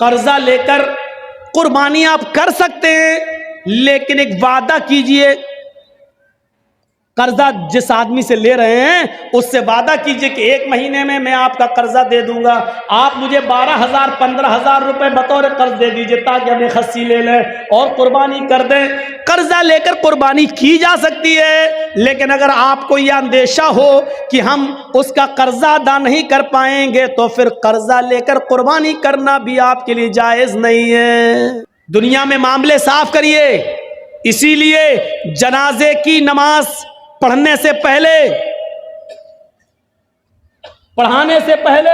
कर्जा लेकर कुर्बानी आप कर सकते हैं, लेकिन एक वादा कीजिए, कर्जा जिस आदमी से ले रहे हैं उससे वादा कीजिए कि 1 महीने में मैं आपका कर्जा दे दूंगा, आप मुझे 12,000 15,000 रुपए बतौर कर्ज दे दीजिए ताकि हमें खस्सी ले लें और कुर्बानी कर दें। कर्जा लेकर कुर्बानी की जा सकती है, लेकिन अगर आपको यह अंदेशा हो कि हम उसका कर्जा अदा नहीं कर पाएंगे तो फिर कर्जा लेकर कुर्बानी करना भी आपके लिए जायज नहीं है। दुनिया में मामले साफ करिए। इसीलिए जनाजे की नमाज पढ़ने से पहले, पढ़ाने से पहले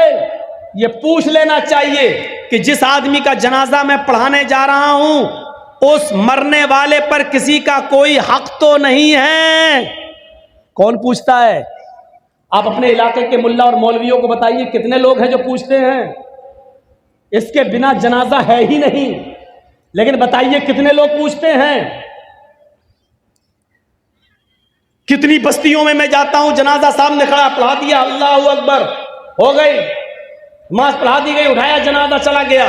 ये पूछ लेना चाहिए कि जिस आदमी का जनाजा मैं पढ़ाने जा रहा हूं उस मरने वाले पर किसी का कोई हक तो नहीं है। कौन पूछता है? आप अपने इलाके के मुल्ला और मौलवियों को बताइए कितने लोग हैं जो पूछते हैं। इसके बिना जनाजा है ही नहीं, लेकिन बताइए कितने लोग पूछते हैं। कितनी बस्तियों में मैं जाता हूं, जनाजा सामने खड़ा, पढ़ा दिया, अल्लाहू अकबर, हो गई, नमाज पढ़ा दी गई, उठाया जनाजा चला गया।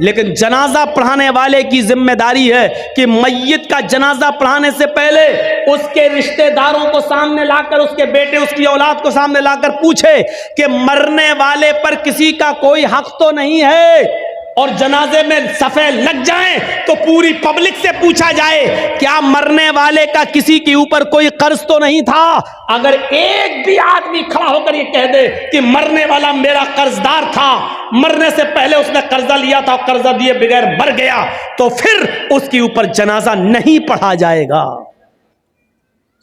लेकिन जनाजा पढ़ाने वाले की जिम्मेदारी है कि मय्यत का जनाजा पढ़ाने से पहले उसके रिश्तेदारों को सामने लाकर, उसके बेटे, उसकी औलाद को सामने लाकर पूछे कि मरने वाले पर किसी का कोई हक तो नहीं है। और जनाजे में सफे लग जाएं तो पूरी पब्लिक से पूछा जाए क्या मरने वाले का किसी के ऊपर कोई कर्ज तो नहीं था। अगर एक भी आदमी खड़ा होकर ये कह दे कि मरने वाला मेरा कर्जदार था, मरने से पहले उसने कर्जा लिया था, कर्जा दिए बगैर मर गया, तो फिर उसके ऊपर जनाजा नहीं पढ़ा जाएगा।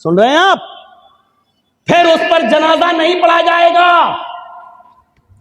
सुन रहे हैं आप? फिर उस पर जनाजा नहीं पढ़ा जाएगा।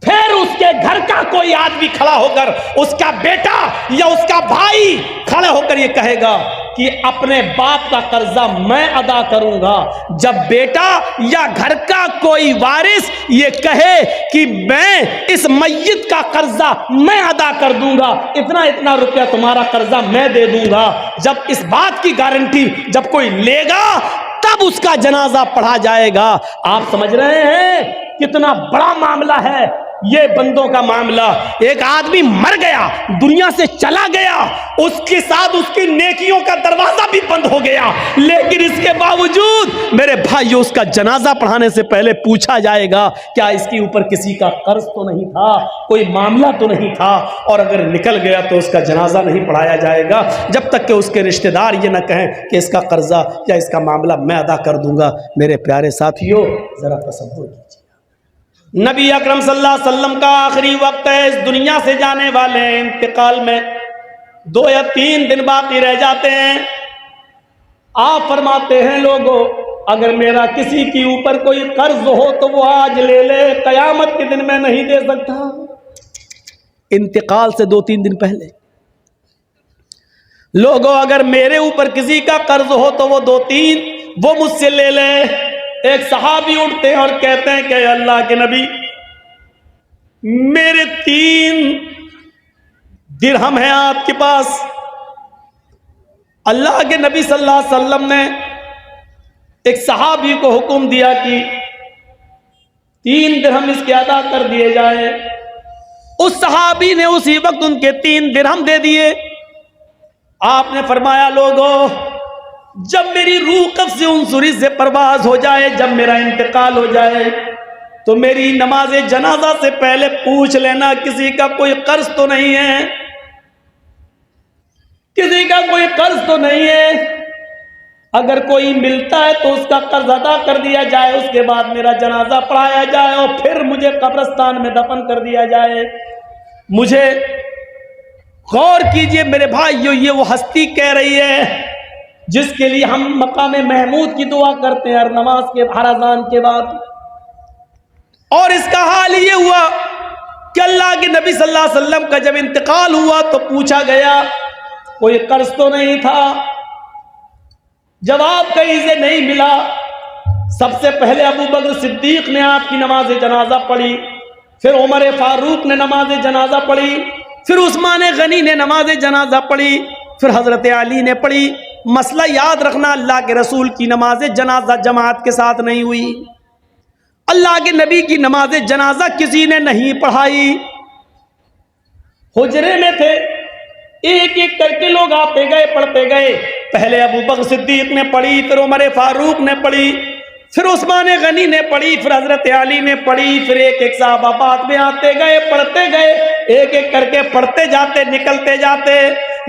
फिर उसके घर का कोई आदमी खड़ा होकर, उसका बेटा या उसका भाई खड़ा होकर ये कहेगा कि अपने बाप का कर्जा मैं अदा करूंगा। जब बेटा या घर का कोई वारिस ये कहे कि मैं इस मय्यत का कर्जा मैं अदा कर दूंगा, इतना इतना रुपया तुम्हारा कर्जा मैं दे दूंगा, जब इस बात की गारंटी जब कोई लेगा तब उसका जनाजा पढ़ा जाएगा। आप समझ रहे हैं कितना बड़ा मामला है ये बंदों का मामला। एक आदमी मर गया, दुनिया से चला गया, उसके साथ उसकी नेकियों का दरवाजा भी बंद हो गया, लेकिन इसके बावजूद मेरे भाइयों उसका जनाजा पढ़ाने से पहले पूछा जाएगा क्या इसके ऊपर किसी का कर्ज तो नहीं था, कोई मामला तो नहीं था। और अगर निकल गया तो उसका जनाजा नहीं पढ़ाया जाएगा जब तक कि उसके रिश्तेदार ये ना कहें कि इसका कर्जा या इसका मामला मैं अदा कर दूंगा। मेरे प्यारे साथियों, जरा तसव्वुर कीजिए, नबी अकरम सल्लल्लाहु अलैहि वसल्लम का आखिरी वक्त है, इस दुनिया से जाने वाले हैं, इंतकाल में 2 या 3 दिन बाकी रह जाते हैं। आप फरमाते हैं लोगों अगर मेरा किसी के ऊपर कोई कर्ज हो तो वो आज ले ले, कयामत के दिन मैं नहीं दे सकता। इंतकाल से 2-3 दिन पहले लोगों अगर मेरे ऊपर किसी का कर्ज हो तो वो 2-3 वो मुझसे ले ले। एक सहाबी उठते हैं और कहते हैं कि अल्लाह के नबी मेरे 3 दिरहम हैं आपके पास। अल्लाह के नबी सल्लल्लाहु अलैहि वसल्लम ने एक सहाबी को हुक्म दिया कि 3 दिरहम इसके अदा कर दिए जाए। उस सहाबी ने उसी वक्त उनके 3 दिरहम दे दिए। आपने फरमाया लोगों जब मेरी रूह कब्ज़ उनसुरी से परवाज हो जाए, जब मेरा इंतकाल हो जाए तो मेरी नमाज जनाजा से पहले पूछ लेना किसी का कोई कर्ज तो नहीं है, किसी का कोई कर्ज तो नहीं है। अगर कोई मिलता है तो उसका कर्ज अदा कर दिया जाए, उसके बाद मेरा जनाजा पढ़ाया जाए और फिर मुझे कब्रिस्तान में दफन कर दिया जाए। मुझे गौर कीजिए मेरे भाइयों, ये वो हस्ती कह रही है जिसके लिए हम मकाम महमूद की दुआ करते हैं हर नमाज के, हर अज़ान के बाद। और इसका हाल ये हुआ कि अल्लाह के नबी सल्लल्लाहु अलैहि वसल्लम का जब इंतकाल हुआ तो पूछा गया कोई कर्ज तो नहीं था। जवाब कहीं से नहीं मिला। सबसे पहले अबू बकर सिद्दीक ने आपकी नमाज जनाजा पढ़ी, फिर उमर फारूक ने नमाज जनाजा पढ़ी, फिर उस्मान गनी ने नमाज जनाजा पढ़ी, फिर हजरत अली ने पढ़ी। मसला याद रखना, अल्लाह के रसूल की नमाज जनाजा जमात के साथ नहीं हुई, अल्लाह के नबी की नमाज जनाजा किसी ने नहीं पढ़ाई। हुजरे में थे, एक एक करके लोग आते गए, पढ़ते गए। पहले अबू बकर सिद्दीक ने पढ़ी, फिर उमर फारूक ने पढ़ी, फिर उस्मान गनी ने पढ़ी, फिर हजरत अली ने पढ़ी, फिर एक एक साहबा बाद में आते गए, पढ़ते गए, एक एक करके पढ़ते जाते, निकलते जाते,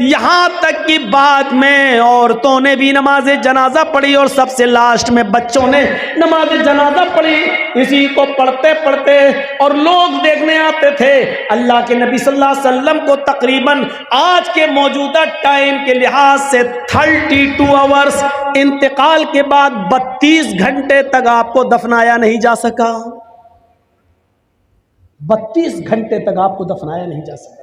यहां तक कि बाद में औरतों ने भी नमाज जनाजा पढ़ी और सबसे लास्ट में बच्चों ने नमाज जनाजा पढ़ी। इसी को पढ़ते पढ़ते और लोग देखने आते थे। अल्लाह के नबी सल्लल्लाहु अलैहि वसल्लम को तकरीबन आज के मौजूदा टाइम के लिहाज से 32 आवर्स इंतकाल के बाद 32 घंटे तक आपको दफनाया नहीं जा सका। 32 घंटे तक आपको दफनाया नहीं जा सका।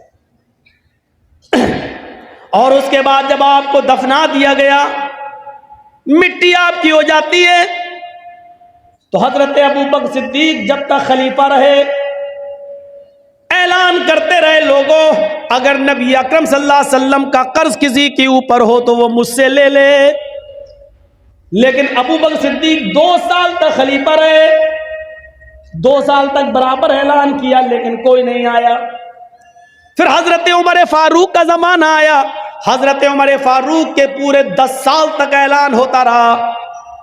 और उसके बाद जब आपको दफना दिया गया, मिट्टी आपकी हो जाती है, तो हजरत अबू बकर सिद्दीक जब तक खलीफा रहे ऐलान करते रहे, लोगों अगर नबी अकरम सल्लल्लाहु अलैहि वसल्लम का कर्ज किसी के ऊपर हो तो वो मुझसे ले ले। लेकिन अबू बकर सिद्दीक 2 साल तक खलीफा रहे, 2 साल तक बराबर ऐलान किया, लेकिन कोई नहीं आया। फिर हजरत उमर फारूक का जमाना आया। हजरत उमर फारूक के पूरे 10 साल तक ऐलान होता रहा,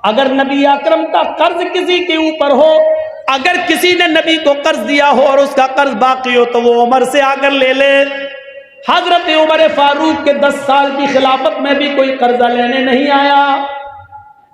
अगर नबी अकरम का कर्ज किसी के ऊपर हो, अगर किसी ने नबी को कर्ज दिया हो और उसका कर्ज बाकी हो तो वो उमर से आकर ले ले। हजरत उमर फारूक के 10 साल की खिलाफत में भी कोई कर्जा लेने नहीं आया।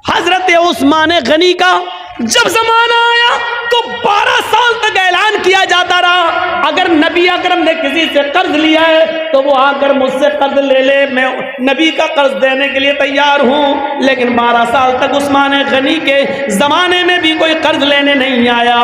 हजरत उस्मान गनी का जब जमाना आया तो 12 साल तक ऐलान किया जाता रहा, अगर नबी अकरम ने किसी से कर्ज लिया है तो वो आकर मुझसे कर्ज ले ले, मैं नबी का कर्ज देने के लिए तैयार हूं। लेकिन 12 साल तक उस्मान गनी के जमाने में भी कोई कर्ज लेने नहीं आया।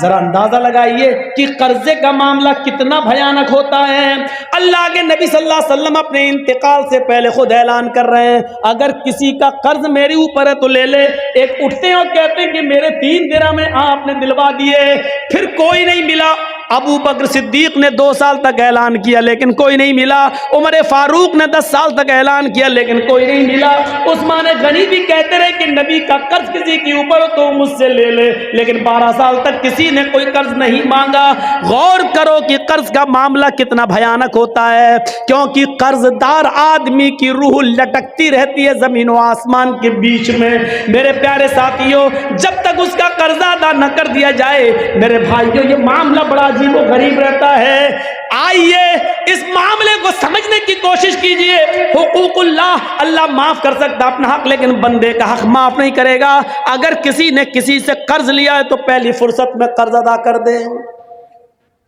जरा अंदाजा लगाइए कि कर्जे का मामला कितना भयानक होता है। अल्लाह के नबी सल्लल्लाहु अलैहि वसल्लम अपने इंतकाल से पहले खुद ऐलान कर रहे हैं, अगर किसी का कर्ज मेरे ऊपर है तो ले ले। एक उठते हैं और कहते हैं कि मेरे 3 दिरहम में आपने दिलवा दिए, फिर कोई नहीं मिला। अबू बकर सिद्दीक ने 2 साल तक ऐलान किया लेकिन कोई नहीं मिला। उमर फारूक ने 10 साल तक ऐलान किया लेकिन कोई नहीं मिला। उस्मान गनी भी कहते रहे कि नबी का कर्ज किसी के ऊपर हो तो मुझसे ले ले, लेकिन 12 साल तक किसी ने कोई कर्ज नहीं मांगा। गौर करो कि कर्ज का मामला कितना भयानक होता है, क्योंकि कर्जदार आदमी की रूह लटकती रहती है जमीन व आसमान के बीच में। मेरे प्यारे साथियों, जब तक उसका कर्जा अदा न कर दिया जाए, मेरे भाइयों, ये मामला बड़ा अजीब व गरीब रहता है। आइए इस मामले को समझने की कोशिश कीजिए। हुकूकुल्लाह, अल्लाह माफ कर सकता अपना हक, लेकिन बंदे का हक माफ नहीं करेगा। अगर किसी ने किसी से कर्ज लिया है तो पहली फुर्सत में कर्ज अदा कर दे,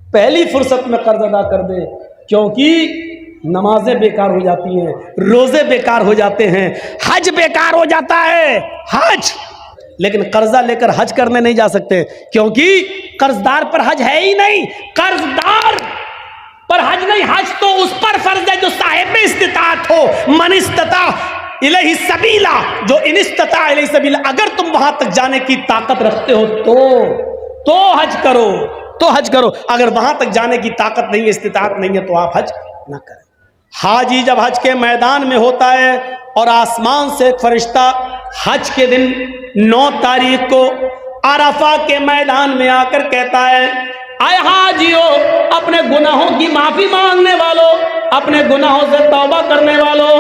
पहली फुर्सत में कर्ज अदा कर दे, क्योंकि नमाजें बेकार हो जाती हैं, रोजे बेकार हो जाते हैं, हज बेकार हो जाता है। हज, लेकिन कर्जा लेकर हज करने नहीं जा सकते, क्योंकि कर्जदार पर हज है ही नहीं। कर्जदार पर हज नहीं, हज तो उस पर फर्ज है जो साहिब इस्तिताअत हो। मन इस्तता इलैहि सबीला, जो इनिस्तता इलैहि सबीला, अगर तुम वहां तक जाने की ताकत रखते हो तो हज करो, तो हज करो। अगर वहां तक जाने की ताकत नहीं है, इस्तिताअत नहीं है, तो आप हज ना करें। हाजी जब हज के मैदान में होता है और आसमान से एक फरिश्ता हज के दिन 9 तारीख को अरफा के मैदान में आकर कहता है, आए हाजियों, अपने गुनाहों की माफी मांगने वालों, अपने गुनाहों से तौबा करने वालों,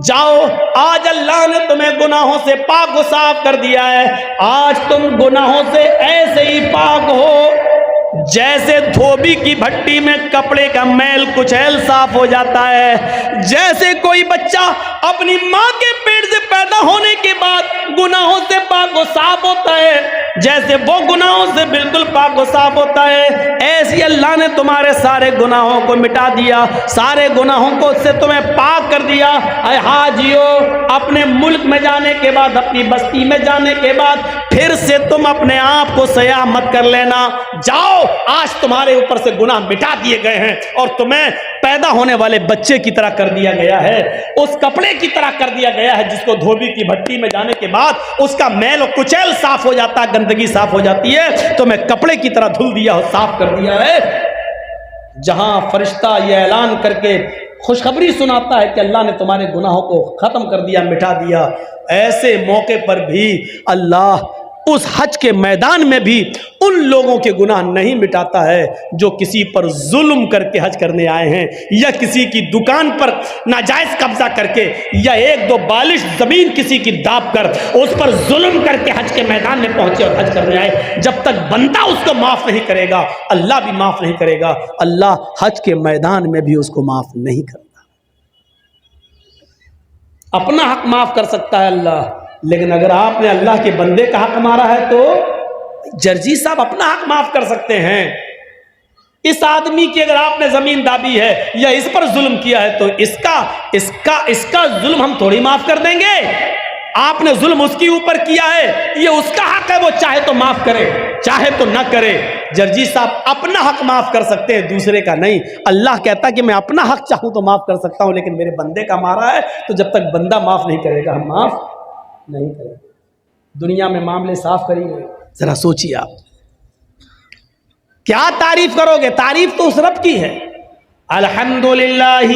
जाओ, आज अल्लाह ने तुम्हें गुनाहों से पाक व साफ कर दिया है। आज तुम गुनाहों से ऐसे ही पाक हो जैसे धोबी की भट्टी में कपड़े का मैल कुचैल साफ हो जाता है। जैसे कोई बच्चा अपनी माँ के पेट से पैदा होने के बाद गुनाहों से पाक व साफ होता है, जैसे वो गुनाहों से बिल्कुल पाक व साफ होता है, ऐसी अल्लाह ने तुम्हारे सारे गुनाहों को मिटा दिया, सारे गुनाहों को से तुम्हें पाक कर दिया। अरे हाजियों, अपने मुल्क में जाने के बाद, अपनी बस्ती में जाने के बाद फिर से तुम अपने आप को सयाह मत कर लेना। जाओ, आज तुम्हारे ऊपर से गुनाह मिटा दिए गए हैं और तुम्हें पैदा होने वाले बच्चे की तरह कर दिया गया है, उस कपड़े की तरह कर दिया गया है जिसको धोबी की भट्टी में जाने के बाद उसका मैल और कुचैल साफ हो जाता है, गंदगी साफ हो जाती है, तो मैं कपड़े की तरह धुल दिया हो, साफ कर दिया है। जहां फरिश्ता यह ऐलान करके खुशखबरी सुनाता है कि अल्लाह ने तुम्हारे गुनाहों को खत्म कर दिया, मिटा दिया, ऐसे मौके पर भी अल्लाह उस हज के मैदान में भी उन लोगों के गुनाह नहीं मिटाता है जो किसी पर जुल्म करके हज करने आए हैं, या किसी की दुकान पर नाजायज कब्जा करके, या एक दो बालिश जमीन किसी की दाब कर उस पर जुल्म करके हज के मैदान में पहुंचे और हज करने आए। जब तक बंदा उसको माफ नहीं करेगा, अल्लाह भी माफ नहीं करेगा। अल्लाह हज के मैदान में भी उसको माफ नहीं करता। अपना हक माफ कर सकता है अल्लाह, लेकिन अगर आपने अल्लाह के बंदे का हक मारा है तो जर्जी साहब अपना हक माफ कर सकते हैं। इस आदमी की अगर आपने जमीन दाबी है या इस पर जुल्म किया है तो इसका जुल्म हम थोड़ी माफ कर देंगे। आपने जुल्म उसके ऊपर किया है, ये उसका हक है, वो चाहे तो माफ करे चाहे तो ना करे। जर्जी साहब अपना हक माफ कर सकते हैं, दूसरे का नहीं। अल्लाह कहता कि मैं अपना हक चाहूं तो माफ कर सकता हूं, लेकिन मेरे बंदे का मारा है तो जब तक बंदा माफ नहीं करेगा हम माफ नहीं करेंगे। दुनिया में मामले साफ करिए। जरा सोचिए आप क्या तारीफ करोगे? तारीफ तो उस रब की है। अल्हम्दुलिल्लाह,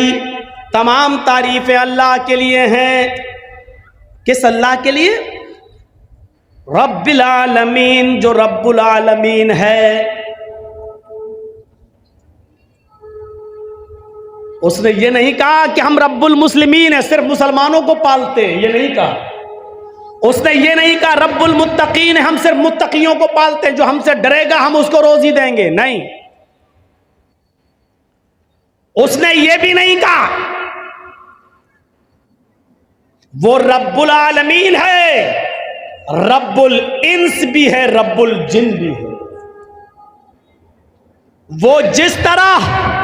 तमाम तारीफें अल्लाह के लिए हैं। किस अल्लाह के लिए? रब्बिल आलमीन, जो रब्बुल आलमीन है। उसने ये नहीं कहा कि हम रब्बुल मुस्लिमीन है, सिर्फ मुसलमानों को पालते हैं, ये नहीं कहा। उसने ये नहीं कहा रब्बुल मुत्तकीन है, हम सिर्फ मुत्तकियों को पालते हैं, जो हमसे डरेगा हम उसको रोजी देंगे, नहीं। उसने ये भी नहीं कहा वो रब्बुल आलमीन है, रब्बुल इंस भी है, रब्बुल जिन भी है। वो जिस तरह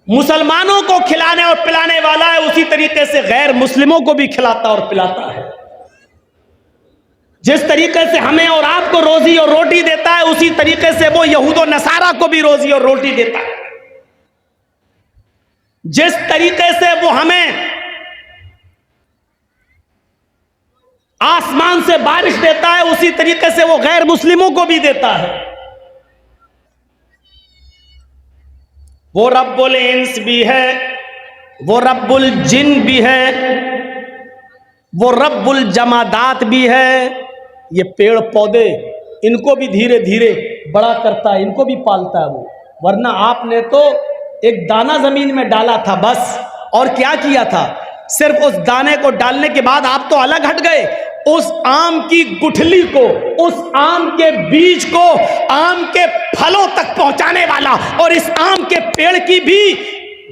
मुसलमानों को खिलाने और पिलाने वाला है, उसी तरीके से गैर मुस्लिमों को भी खिलाता और पिलाता है। जिस तरीके से हमें और आपको रोजी और रोटी देता है, उसी तरीके से वो यहूद और नसारा को भी रोजी और रोटी देता है। जिस तरीके से वो हमें आसमान से बारिश देता है, उसी तरीके से वो गैर मुस्लिमों को भी देता है। वो रब्बुल इंस भी है, वो रब्बुल जिन भी है, वो रब्बुल जमादात भी है। ये पेड़ पौधे, इनको भी धीरे धीरे बड़ा करता है, इनको भी पालता है वो। वरना आपने तो एक दाना जमीन में डाला था बस, और क्या किया था? सिर्फ उस दाने को डालने के बाद आप तो अलग हट गए। उस आम की गुठली को, उस आम के बीज को आम के फलों तक पहुंचाने वाला, और इस आम के पेड़ की भी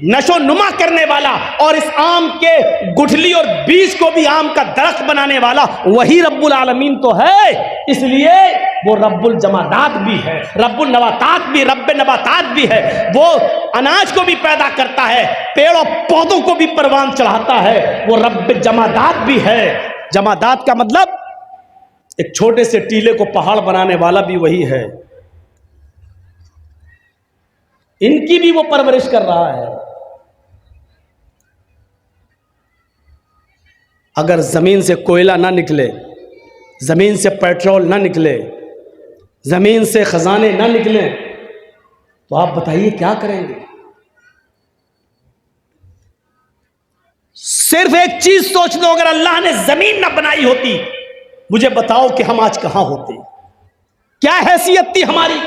नशो नुमा करने वाला, और इस आम के गुठली और बीज को भी आम का दरख्त बनाने वाला वही रब्बुल आलमीन तो है। इसलिए वो रब्बुल जमादात भी है, रब्बुल नबातात भी, रब्बे नबातात भी है। वो अनाज को भी पैदा करता है, पेड़ और पौधों को भी परवान चढ़ाता है। वो रब्बे जमादात भी है। जमादात का मतलब एक छोटे से टीले को पहाड़ बनाने वाला भी वही है। इनकी भी वो परवरिश कर रहा है। अगर जमीन से कोयला ना निकले, जमीन से पेट्रोल ना निकले, जमीन से खजाने ना निकले, तो आप बताइए क्या करेंगे? सिर्फ एक चीज सोच लो, अगर अल्लाह ने जमीन ना बनाई होती, मुझे बताओ कि हम आज कहां होते? क्या हैसियत थी हमारी?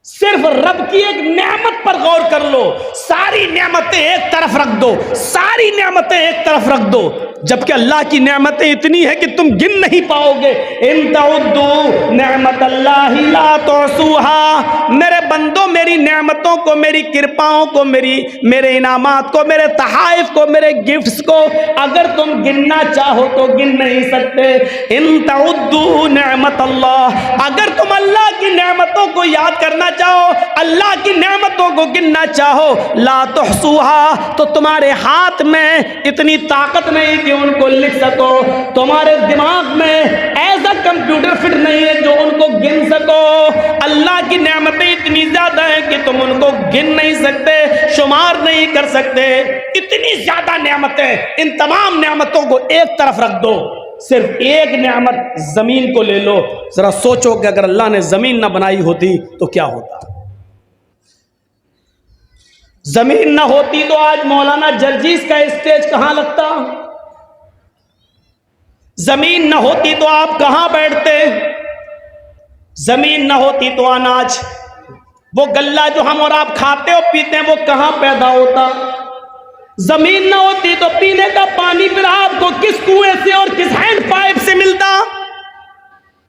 सिर्फ रब की एक नेमत पर गौर कर लो। सारी नेमतें एक तरफ रख दो, सारी नेमतें एक तरफ रख दो, जबकि अल्लाह की नेमतें इतनी है कि तुम गिन नहीं पाओगे। इन तउद्दू नेमतल्लाहि ला तुहसूहा। मेरे बंदो, मेरी नेमतों को, मेरी कृपाओं को, मेरे इनामात को, मेरे तहाइफ को, मेरे गिफ्ट्स को अगर तुम गिनना चाहो तो गिन नहीं सकते। इन तउद्दू नेमतल्लाह, अगर तुम अल्लाह की नेमतों को याद करना चाहो, अल्लाह की नेमतों को गिनना चाहो, ला तुहसूहा, तो तुम्हारे हाथ में इतनी ताकत नहीं कि उनको लिख सको। तुम्हारे दिमाग में ऐसा कंप्यूटर फिट नहीं है जो उनको गिन सको। अल्लाह की नेमतें इतनी ज्यादा है कि तुम उनको गिन नहीं सकते, शुमार नहीं कर सकते। इतनी ज्यादा नेमतें, इन तमाम नेमतों को एक तरफ रख दो, सिर्फ एक नेमत जमीन को ले लो। जरा सोचो कि अगर अल्लाह ने जमीन ना बनाई होती तो क्या होता? जमीन ना होती तो आज मौलाना जर्जीस का स्टेज कहां लगता? जमीन न होती तो आप कहां बैठते, जमीन न होती तो अनाज, वो गल्ला जो हम और आप खाते और पीते हैं, वो कहां पैदा होता। जमीन न होती तो पीने का पानी फिर आपको किस कुएं से और किस हैंड पाइप से मिलता।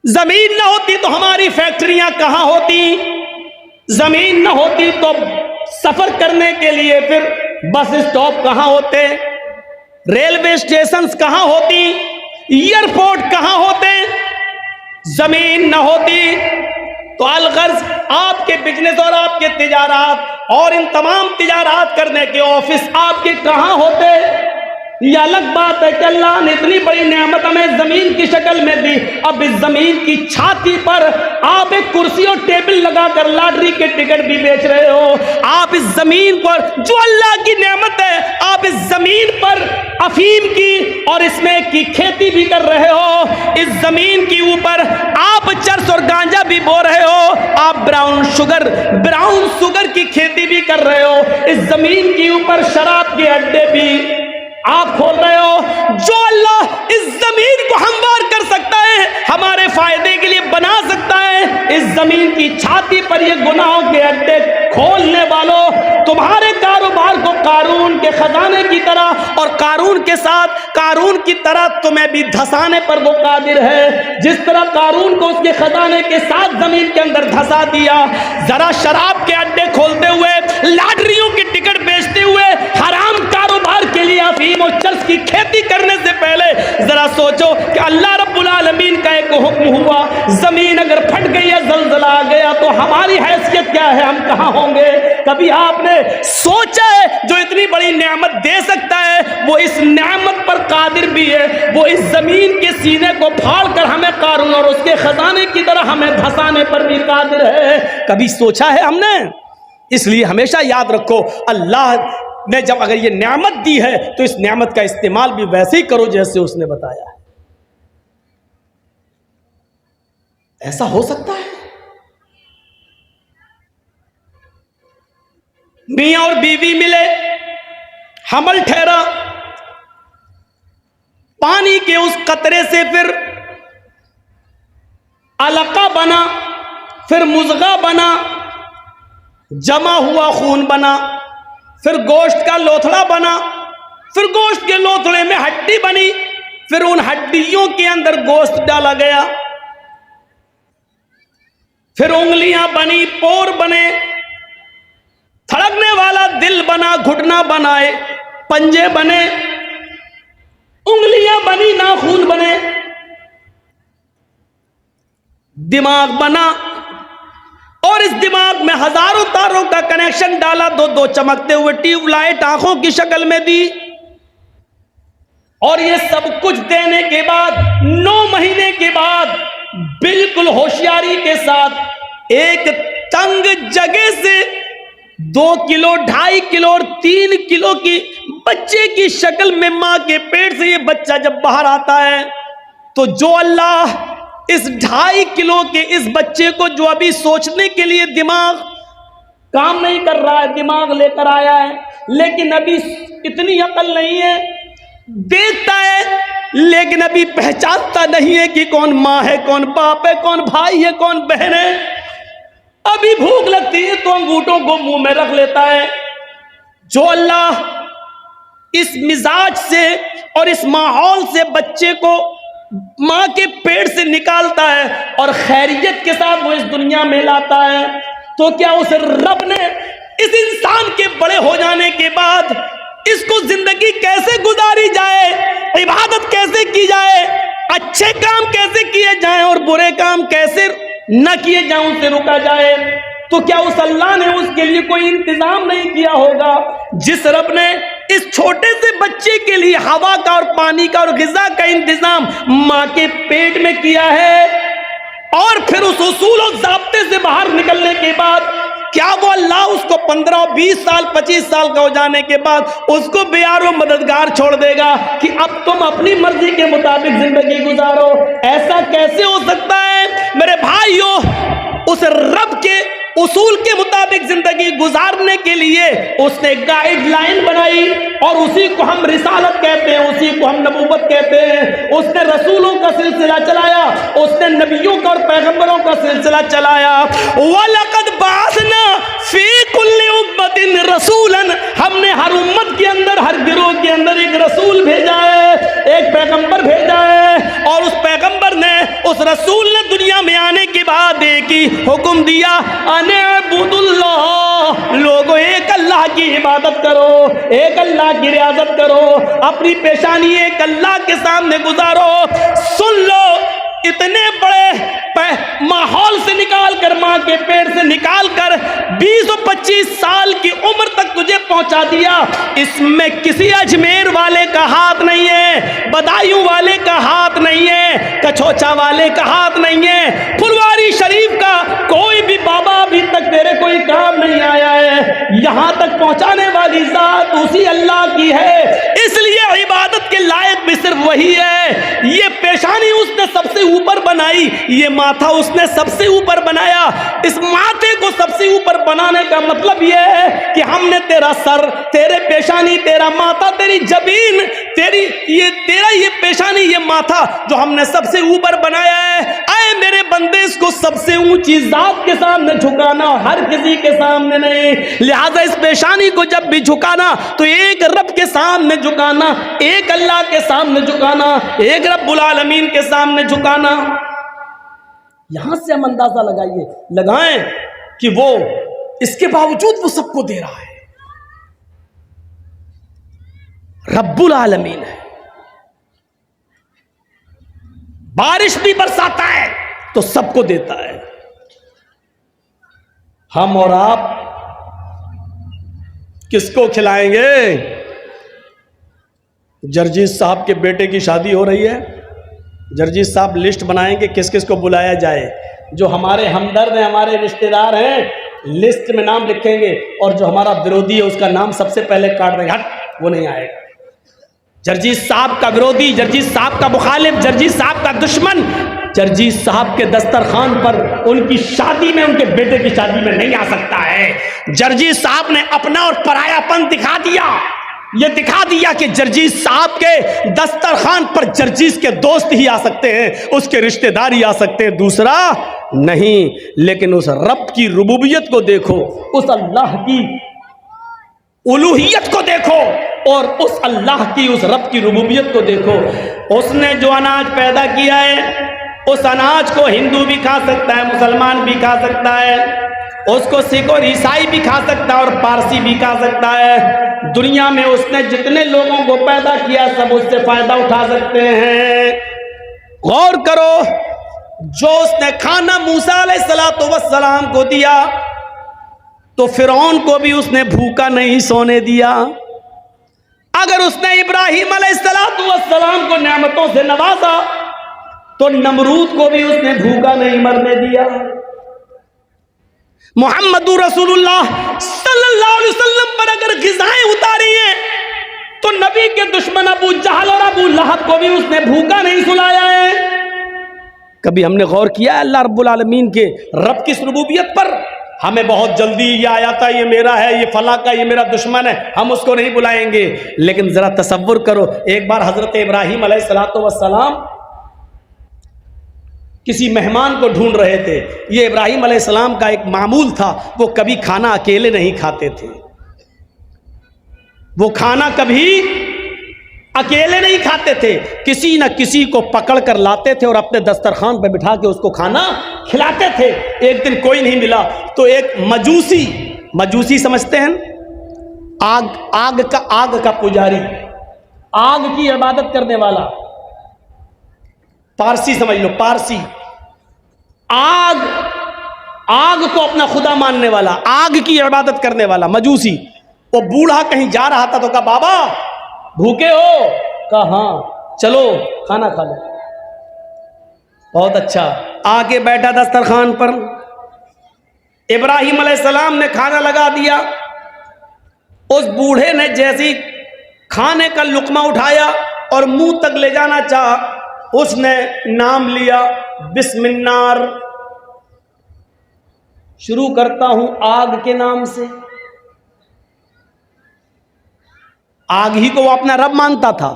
जमीन न होती तो हमारी फैक्ट्रियां कहां होती, जमीन न होती तो सफर करने के लिए फिर बस स्टॉप कहां होते, रेलवे स्टेशन कहां होती, एयरपोर्ट कहां होते। जमीन न होती तो अलगर्ज आपके बिजनेस और आपके तिजारात और इन तमाम तिजारात करने के ऑफिस आपके कहां होते। यह अलग बात है कि अल्लाह ने इतनी बड़ी नेमत हमें जमीन की शक्ल में दी, अब इस जमीन की छाती पर आप एक कुर्सी और टेबल लगाकर लॉटरी के टिकट भी बेच रहे हो। आप इस जमीन पर जो अल्लाह की नेमत है, आप इस जमीन पर अफीम की और इसमें की खेती भी कर रहे हो। इस जमीन के ऊपर आप चरस और गांजा भी बो रहे हो, आप ब्राउन शुगर की खेती भी कर रहे हो। इस जमीन के ऊपर शराब के अड्डे भी आप खोल रहे हो। जो अल्लाह इस जमीन को हमवार कर सकता है, हमारे फायदे के लिए बना सकता है, इस जमीन की छाती पर ये गुनाहों के अड्डे खोलने वालों, तुम्हारे कारोबार को कारून के खजाने की तरह और कारून के साथ कारून की तरह तुम्हें भी धसाने पर वो कादिर है। जिस तरह कारून को उसके खजाने के साथ जमीन के अंदर धसा दिया, जरा शराब के अड्डे खोलते हुए, लॉटरियों की टिकट बेचते हुए, हराम कारोबार के लिए अफीम और चरस की खेती करने से पहले जरा सोचो कि अल्लाह रब्बुल आलमीन का एक हुक्म हुआ, जमीन अगर फट गई या जलजला आ गया तो हमारी हैसियत क्या है, हम कहां होंगे। कभी आपने सोचा है जो इतनी बड़ी नेमत दे सकता है वो इस नेमत पर कादिर भी है, वो इस जमीन के सीने को फाड़ कर हमें कारून और उसके खजाने की तरह हमें धसाने पर भी कादिर है। कभी सोचा है हमने। इसलिए हमेशा याद रखो, अल्लाह ने जब अगर ये नेमत दी है तो इस नेमत का इस्तेमाल भी वैसे ही करो जैसे उसने बताया है। ऐसा हो सकता है मियां और बीवी मिले, हमल ठहरा, पानी के उस कतरे से फिर अलका बना, फिर मुज़गा बना, जमा हुआ खून बना, फिर गोश्त का लोथड़ा बना, फिर गोश्त के लोथड़े में हड्डी बनी, फिर उन हड्डियों के अंदर गोश्त डाला गया, फिर उंगलियां बनी, पोर बने, धड़कने वाला दिल बना, घुटना बनाए, पंजे बने, उंगलियां बनी, नाखून बने, दिमाग बना और इस दिमाग में हजारों तारों का कनेक्शन डाला, दो दो चमकते हुए ट्यूबलाइट आंखों की शक्ल में दी। और ये सब कुछ देने के बाद 9 महीने के बाद बिल्कुल होशियारी के साथ एक तंग जगह से 2 किलो, 2.5 किलो और 3 किलो की बच्चे की शक्ल में मां के पेट से ये बच्चा जब बाहर आता है तो जो अल्लाह इस 2.5 किलो के इस बच्चे को, जो अभी सोचने के लिए दिमाग काम नहीं कर रहा है, दिमाग लेकर आया है, लेकिन अभी इतनी अकल नहीं है, देखता है लेकिन अभी पहचानता नहीं है कि कौन माँ है, कौन बाप है, कौन भाई है, कौन बहन है। अभी भूख लगती है तो अंगूठों को मुंह में रख लेता है। जो अल्लाह इस मिजाज से और इस माहौल से बच्चे को मां के पेट से निकालता है और खैरियत के साथ वो इस दुनिया में लाता है, तो क्या उस रब ने इस इंसान के बड़े हो जाने के बाद इसको जिंदगी कैसे गुजारी जाए, इबादत कैसे की जाए, अच्छे काम कैसे किए जाएं और बुरे काम कैसे न किए जाएं, उनसे रुका जाए, तो क्या उस अल्लाह ने उसके लिए कोई इंतजाम नहीं किया होगा। जिस रब ने इस छोटे से बच्चे के लिए हवा का और पानी का और ग़िज़ा का इंतजाम मां के पेट में किया है और फिर उस उसूल और ज़ाब्ते से बाहर निकलने के बाद क्या वो अल्लाह उसको 15, 20 साल, 25 साल का हो जाने के बाद उसको बेयारो मददगार छोड़ देगा कि अब तुम अपनी मर्जी के मुताबिक जिंदगी गुजारो। ऐसा कैसे हो सकता है मेरे भाइयों। उस रब के उसूल के मुताबिक जिंदगी गुजारने के लिए उसने गाइडलाइन बनाई और उसी को हम रिसालत कहते हैं, उसी को हम नबूवत कहते हैं। उसने रसूलों का सिलसिला चलाया, उसने नबियों का और पैगंबरों का सिलसिला चलाया। वलक़द बअसना फी कुल्ली उम्मतिन रसूलन, हमने हर उम्मत के अंदर, हर गिरोह के अंदर एक रसूल भेजा है, एक पैगंबर भेजा है। और उस पैगंबर ने, उस रसूल ने दुनिया में आने के बाद एक ही हुक्म दिया, लोगों एक अल्लाह की इबादत करो, एक अल्लाह की रियाजत करो, अपनी पेशानी एक अल्लाह के सामने गुजारो। सुन लो, इतने बड़े माहौल से निकाल कर, मां के पेट से निकाल कर 20 और 25 साल की उम्र तक तुझे पहुंचा दिया। इसमें किसी अजमेर वाले का हाथ नहीं है, बदायूं वाले का हाथ नहीं है, कछोचा वाले का हाथ नहीं है, फुलवारी शरीफ का कोई भी बाबा अभी तक तेरे कोई काम नहीं आया है। यहां तक पहुंचाने वाली जात उसी अल्लाह की है, इसलिए इबादत के लायक भी सिर्फ वही है। ये पेशानी उसने सबसे ऊपर बनाई, ये माथा उसने सबसे ऊपर बनाया। इस माथे को सबसे ऊपर बनाने का मतलब यह है कि हमने तेरा सर, तेरे पेशानी, तेरा माथा, तेरी जबीन, तेरी ये पेशानी, ये माथा जो हमने सबसे ऊपर बनाया है, आए मेरे बंदे इसको सबसे ऊंची जात के सामने झुकाना, हर किसी के सामने नहीं। लिहाजा इस पेशानी को जब भी झुकाना तो एक रब के सामने झुकाना, एक अल्लाह के सामने झुकाना, एक रब्बुल आलमीन के सामने झुकाना। यहां से हम अंदाजा लगाएं कि वो इसके बावजूद वो सबको दे रहा है। रब्बुल आलमीन है, बारिश भी बरसाता है तो सबको देता है। हम और आप किसको खिलाएंगे? जर्जीत साहब के बेटे की शादी हो रही है, जर्जीत साहब लिस्ट बनाएंगे किस किस को बुलाया जाए। जो हमारे हमदर्द हैं, हमारे रिश्तेदार हैं, लिस्ट में नाम लिखेंगे, और जो हमारा विरोधी है उसका नाम सबसे पहले काट देंगे, हट वो नहीं आएगा। जर्जीत साहब का विरोधी, जर्जीत साहब का मुखालिफ, जर्जीत साहब का दुश्मन, जर्जीत साहब के दस्तरखान पर उनकी शादी में, उनके बेटे की शादी में नहीं आ सकता है। जर्जीत साहब ने अपना और परायापन दिखा दिया। ये दिखा दिया कि जर्जीत साहब के दस्तरखान पर जर्जीत के दोस्त ही आ सकते हैं, उसके रिश्तेदार ही आ सकते हैं, दूसरा नहीं। लेकिन उस रब की रुबूबियत को देखो, उस अल्लाह की उलूहियत को देखो, और उस अल्लाह की, उस रब की रुबूबियत को देखो। उसने जो अनाज पैदा किया है, उस अनाज को हिंदू भी खा सकता है, मुसलमान भी खा सकता है, उसको सिख और ईसाई भी खा सकता है, और पारसी भी खा सकता है। दुनिया में उसने जितने लोगों को पैदा किया सब उससे फायदा उठा सकते हैं। गौर करो, जो उसने खाना मूसा अलैहिस्सलातु वस्सलाम को दिया तो फिरौन को भी उसने भूखा नहीं सोने दिया। अगर उसने इब्राहिम अलैहिस्सलातु वस्सलाम को नेमतों से नवाजा तो नमरूद को भी उसने भूखा नहीं मरने दिया। मुहम्मदुर रसूलुल्लाह सल्लल्लाहु अलैहि वसल्लम पर अगर ग़िज़ाएं उतारी हैं तो नबी के दुश्मन अबू जहल और अबू लहब को भी उसने भूखा नहीं सुलाया है। कभी हमने गौर किया अल्लाह रब्बुल आलमीन के रब की रुबूबियत पर? हमें बहुत जल्दी ये आया था, ये मेरा है, ये फला का, ये मेरा दुश्मन है, हम उसको नहीं बुलाएंगे। लेकिन जरा तसव्वुर करो, एक बार हजरत इब्राहिम अलैहिस्सलातु वस्सलाम किसी मेहमान को ढूंढ रहे थे। ये इब्राहिम अलैहिस्सलाम का एक मामूल था, वो कभी खाना अकेले नहीं खाते थे, वो खाना कभी अकेले नहीं खाते थे, किसी न किसी को पकड़ कर लाते थे और अपने दस्तरखान पर बिठा के उसको खाना खिलाते थे। एक दिन कोई नहीं मिला तो एक मजूसी समझते हैं, आग का पुजारी, आग की इबादत करने वाला, पारसी समझ लो, पारसी, आग को अपना खुदा मानने वाला, आग की इबादत करने वाला मजूसी। वो बूढ़ा कहीं जा रहा था तो कहा, बाबा भूखे हो? कहा हाँ, चलो खाना खा लो। बहुत अच्छा, आके बैठा दस्तरखान पर। इब्राहिम अलैहिस्सलाम ने खाना लगा दिया। उस बूढ़े ने जैसी खाने का लुकमा उठाया और मुंह तक ले जाना चाहा, उसने नाम लिया बिस्मिल्लाह। शुरू करता हूं आग के नाम से। आग ही को वो अपना रब मानता था,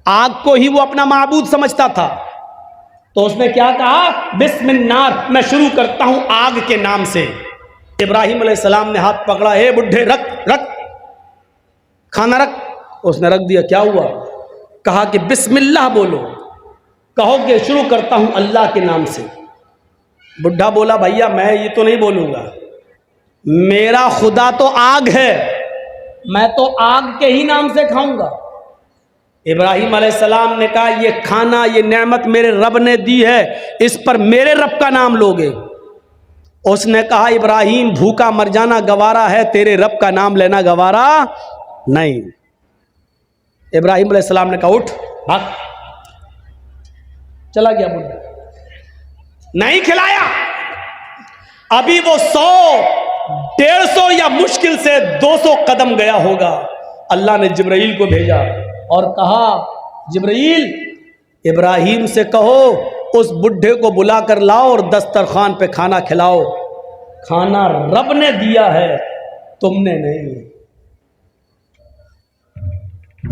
आग को ही वो अपना माबूद समझता था। तो उसने क्या कहा, बिस्मिल्लाह, मैं शुरू करता हूं आग के नाम से। इब्राहिम अलैहिस्सलाम ने हाथ पकड़ा, हे बुढ़े रख रख खाना रख। उसने रख दिया। क्या हुआ? कहा कि बिस्मिल्लाह बोलो, कहो कि शुरू करता हूं अल्लाह के नाम से। बुढ़ा बोला, भैया मैं ये तो नहीं बोलूंगा, मेरा खुदा तो आग है, मैं तो आग के ही नाम से खाऊंगा। इब्राहिम अलैहिस्सलाम ने कहा, ये खाना, ये नेमत मेरे रब ने दी है, इस पर मेरे रब का नाम लोगे? उसने कहा, इब्राहिम भूखा मर जाना गवारा है, तेरे रब का नाम लेना गवारा नहीं। इब्राहिम अलैहिस्सलाम ने कहा, उठ भाग। चला गया बुढ़ा, नहीं खिलाया। अभी वो 100, 150 या मुश्किल से 200 कदम गया होगा। अल्लाह ने जिब्राइल को भेजा और कहा, जिब्राइल इब्राहिम से कहो उस बुढ़े को बुला कर लाओ और दस्तरखान पे खाना खिलाओ। खाना रब ने दिया है, तुमने नहीं।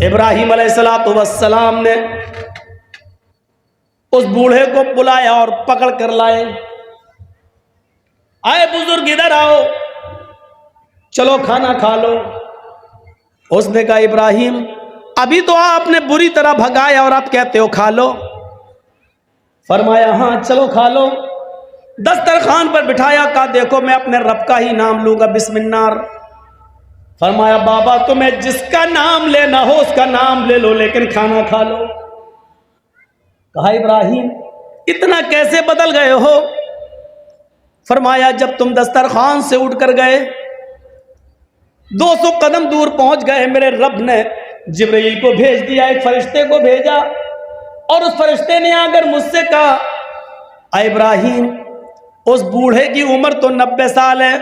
इब्राहिम अलैहिस्सलाम ने उस बूढ़े को बुलाया और पकड़ कर लाए। आए बुजुर्ग, इधर आओ, चलो खाना खा लो। उसने कहा, इब्राहिम अभी तो आपने बुरी तरह भगाया और आप कहते हो खा लो। फरमाया, हाँ चलो खा लो। दस्तरखान पर बिठाया, कहा देखो मैं अपने रब का ही नाम लूंगा, बिस्मिल्लाह। फरमाया, बाबा तुम्हें जिसका नाम लेना हो उसका नाम ले लो, लेकिन खाना खा लो। कहा, इब्राहिम इतना कैसे बदल गए हो? फरमाया, जब तुम दस्तरखान से उठकर गए, 200 कदम दूर पहुंच गए, मेरे रब ने जिब्राइल को भेज दिया, एक फरिश्ते को भेजा, और उस फरिश्ते ने आकर मुझसे कहा, इब्राहिम उस बूढ़े की उम्र तो 90 साल है,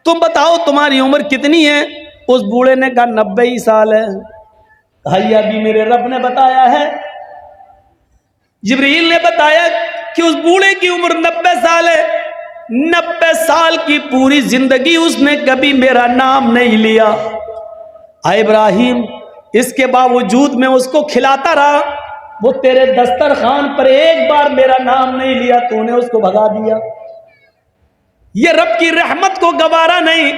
तुम बताओ तुम्हारी उम्र कितनी है? उस बूढ़े ने कहा 90 ही साल है। कहा, अभी मेरे रब ने बताया है, जिब्रील ने बताया कि उस बूढ़े की उम्र 90 साल है। 90 साल की पूरी जिंदगी उसने कभी मेरा नाम नहीं लिया। इब्राहिम इसके बावजूद मैं उसको खिलाता रहा, वो तेरे दस्तरखान पर एक बार मेरा नाम नहीं लिया, तूने उसको भगा दिया। ये रब की रहमत को गवारा नहीं,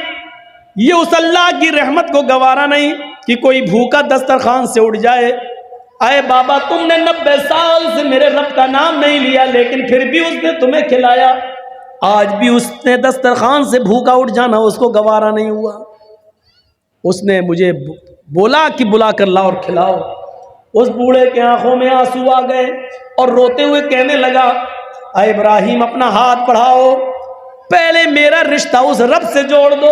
ये उस अल्लाह की रहमत को गवारा नहीं कि कोई भूखा दस्तरखान से उठ जाए। आए बाबा, तुमने 90 साल से मेरे रब का नाम नहीं लिया, लेकिन फिर भी उसने तुम्हें खिलाया। आज भी उसने दस्तरखान से भूखा उठ जाना उसको गवारा नहीं हुआ। उसने मुझे बोला कि बुला कर लाओ और खिलाओ। उस बूढ़े के आंखों में आंसू आ गए और रोते हुए कहने लगा, इब्राहिम अपना हाथ बढ़ाओ, पहले मेरा रिश्ता उस रब से जोड़ दो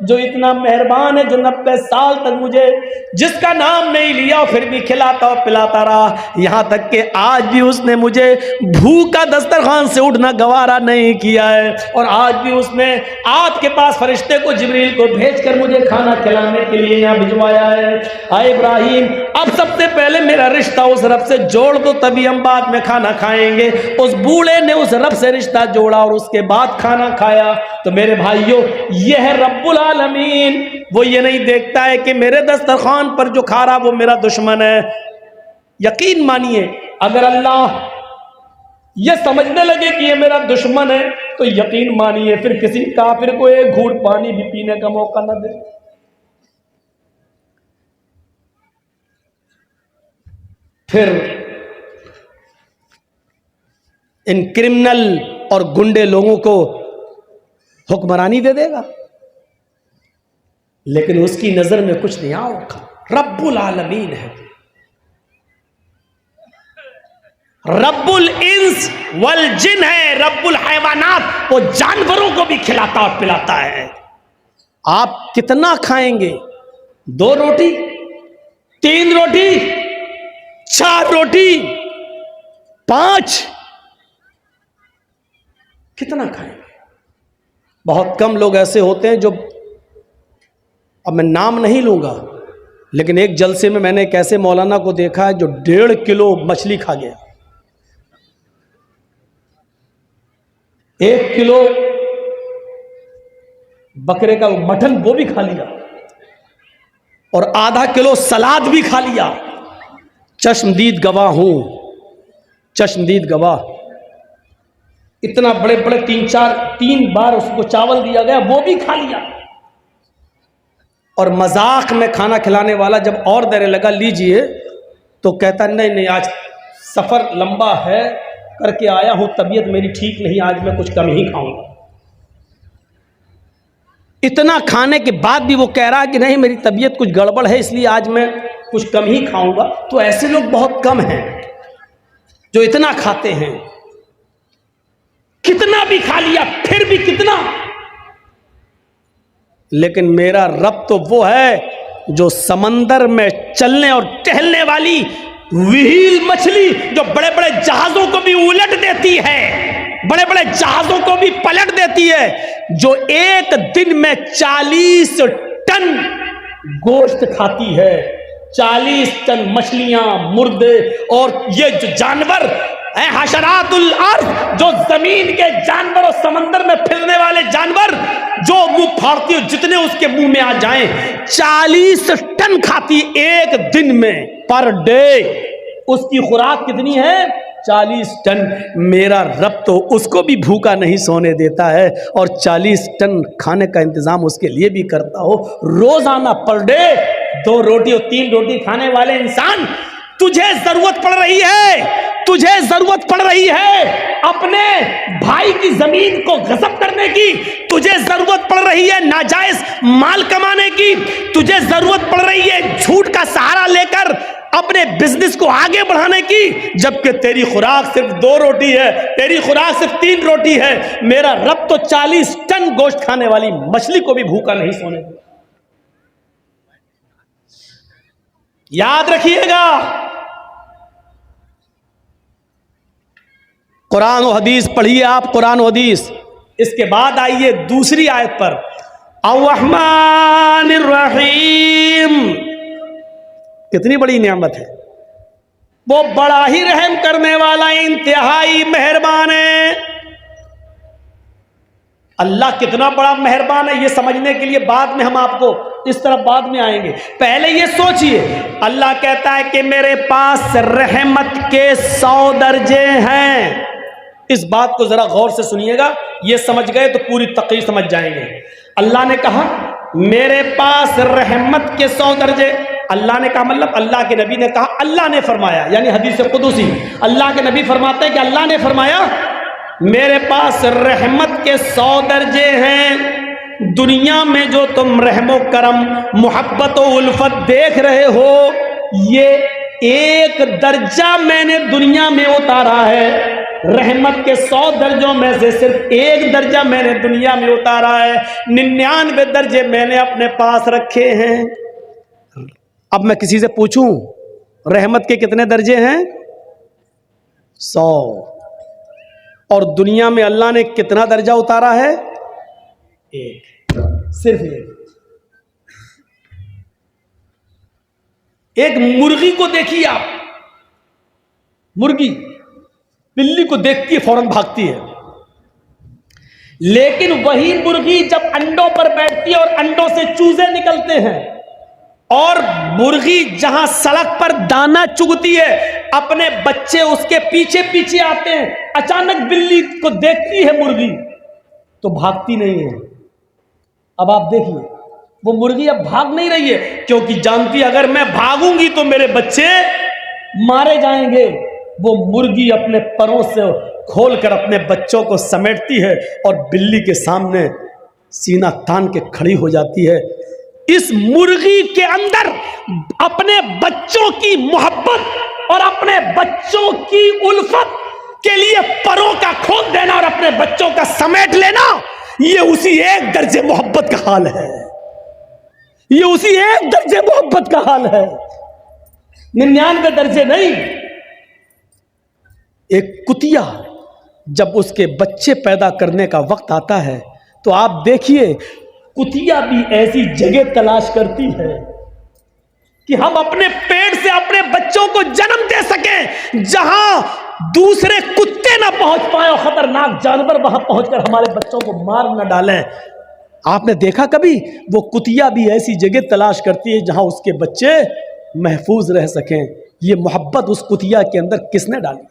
जो इतना मेहरबान है, जो 90 साल तक मुझे जिसका नाम नहीं लिया फिर भी खिलाता और पिलाता रहा, यहाँ तक कि आज भी उसने मुझे भूखा दस्तरखान से उठना गवारा नहीं किया है। और आज भी उसने आपके पास फरिश्ते को, जिब्रील को भेजकर मुझे खाना खिलाने के लिए यहाँ भिजवाया है। हाय इब्राहिम, अब सबसे पहले मेरा रिश्ता उस रब से जोड़ दो, तभी हम बाद में खाना खाएंगे। उस बूढ़े ने उस रब से रिश्ता जोड़ा और उसके बाद खाना खाया। तो मेरे भाइयों, यह है रब्बुल आलमीन। वो ये नहीं देखता है कि मेरे दस्तरखान पर जो खा रहा वो मेरा दुश्मन है। यकीन मानिए, अगर अल्लाह ये समझने लगे कि ये मेरा दुश्मन है, तो यकीन मानिए फिर किसी काफिर को एक घूंट पानी भी पीने का मौका न दे। फिर इन क्रिमिनल और गुंडे लोगों को हुक्मरानी दे देगा, लेकिन उसकी नजर में कुछ नहीं आओगा। रब्बुल आलमीन है, रब्बुल इंस वल जिन है, रब्बुल हैवानात, वो जानवरों को भी खिलाता और पिलाता है। आप कितना खाएंगे? 2 रोटी, 3 रोटी, 4 रोटी, 5, कितना खाएंगे? बहुत कम लोग ऐसे होते हैं जो, अब मैं नाम नहीं लूंगा, लेकिन एक जलसे में मैंने एक ऐसे मौलाना को देखा है जो 1.5 किलो मछली खा गया। 1 किलो बकरे का मटन वो भी खा लिया और आधा किलो सलाद भी खा लिया। चश्मदीद गवाह हूं, चश्मदीद गवाह। इतना बड़े बड़े 3 बार उसको चावल दिया गया, वो भी खा लिया। और मजाक में खाना खिलाने वाला जब और देने लगा लीजिए, तो कहता नहीं नहीं, आज सफ़र लंबा है, करके आया हूं, तबीयत मेरी ठीक नहीं, आज मैं कुछ कम ही खाऊंगा। इतना खाने के बाद भी वो कह रहा है कि नहीं मेरी तबीयत कुछ गड़बड़ है, इसलिए आज मैं कुछ कम ही खाऊंगा। तो ऐसे लोग बहुत कम हैं जो इतना खाते हैं। कितना भी खा लिया, फिर भी कितना। लेकिन मेरा रब तो वो है जो समंदर में चलने और टहलने वाली व्हील मछली, जो बड़े बड़े जहाजों को भी उलट देती है, बड़े बड़े जहाजों को भी पलट देती है, जो एक दिन में 40 टन गोश्त खाती है। 40 टन मछलियां, मुर्दे और ये जो जानवर है हशरातुल अर्ज़, जो जमीन के जानवर और समंदर में फिरने वाले जानवर, जो मुंह फाड़ती है जितने उसके मुंह में आ जाएं, 40 टन खाती एक दिन में, पर डे। उसकी खुराक कितनी है? 40 टन। मेरा रब तो उसको भी भूखा नहीं सोने देता है और 40 टन खाने का इंतजाम उसके लिए भी करता हो। रोजाना पर डे 2 रोटी और 3 रोटी खाने वाले इंसान, तुझे जरूरत पड़ रही है, तुझे जरूरत पड़ रही है अपने भाई की जमीन को गस्ब करने की, तुझे जरूरत पड़ रही है नाजायज माल कमाने की, तुझे जरूरत पड़ रही है झूठ का सहारा लेकर अपने बिजनेस को आगे बढ़ाने की, जबकि तेरी खुराक सिर्फ 2 रोटी है, तेरी खुराक सिर्फ 3 रोटी है। मेरा रब तो 40 टन गोश्त खाने वाली मछली को भी भूखा नहीं सोने देता। याद रखिएगा, कुरान और हदीस पढ़िए आप, कुरान और हदीस। इसके बाद आइए दूसरी आयत पर, अर्रहमानिर रहीम। कितनी बड़ी नेमत है, वो बड़ा ही रहम करने वाला, इंतहाई मेहरबान है। अल्लाह कितना बड़ा मेहरबान है, ये समझने के लिए बाद में हम आपको इस तरफ बाद में आएंगे। पहले ये सोचिए, अल्लाह कहता है कि मेरे पास रहमत के 100 दर्जे हैं। इस बात को जरा गौर से सुनिएगा, ये समझ गए तो पूरी तकरीर समझ जाएंगे। अल्लाह ने कहा मेरे पास रहमत के 100 दर्जे। अल्लाह ने कहा मतलब अल्लाह के नबी ने कहा, अल्लाह ने फरमाया, यानी हदीस कुदुसी। अल्लाह के नबी फरमाते हैं कि अल्लाह ने फरमाया मेरे पास रहमत के 100 दर्जे हैं। दुनिया में जो तुम रहमो करम, मोहब्बत और उल्फत देख रहे हो, ये एक दर्जा मैंने दुनिया में उतारा है। रहमत के 100 दर्जों में से सिर्फ एक दर्जा मैंने दुनिया में उतारा है, 99 दर्जे मैंने अपने पास रखे हैं। अब मैं किसी से पूछूं रहमत के कितने दर्जे हैं? 100। और दुनिया में अल्लाह ने कितना दर्जा उतारा है? एक, सिर्फ एक मुर्गी को देखिए आप, मुर्गी बिल्ली को देखती है फौरन भागती है, लेकिन वही मुर्गी जब अंडों पर बैठती है और अंडों से चूजे निकलते हैं, और मुर्गी जहां सड़क पर दाना चुगती है, अपने बच्चे उसके पीछे पीछे आते हैं, अचानक बिल्ली को देखती है मुर्गी तो भागती नहीं है। अब आप देखिए, वो मुर्गी अब भाग नहीं रही है, क्योंकि जानती है अगर मैं भागूंगी तो मेरे बच्चे मारे जाएंगे। वो मुर्गी अपने परों से खोलकर अपने बच्चों को समेटती है और बिल्ली के सामने सीना तान के खड़ी हो जाती है। इस मुर्गी के अंदर अपने बच्चों की मोहब्बत और अपने बच्चों की उल्फत के लिए परों का खोल देना और अपने बच्चों का समेट लेना, ये उसी एक दर्जे मोहब्बत का हाल है। ये उसी एक दर्जे मोहब्बत का हाल है, 99 दर्जे नहीं। एक कुतिया जब उसके बच्चे पैदा करने का वक्त आता है तो आप देखिए, कुतिया भी ऐसी जगह तलाश करती है कि हम अपने पेट से अपने बच्चों को जन्म दे सकें, जहां दूसरे कुत्ते ना पहुंच पाए और खतरनाक जानवर वहां पहुंचकर हमारे बच्चों को मार न डालें। आपने देखा कभी वो कुतिया भी ऐसी जगह तलाश करती है जहां उसके बच्चे महफूज रह सकें। ये मोहब्बत उस कुतिया के अंदर किसने डाली?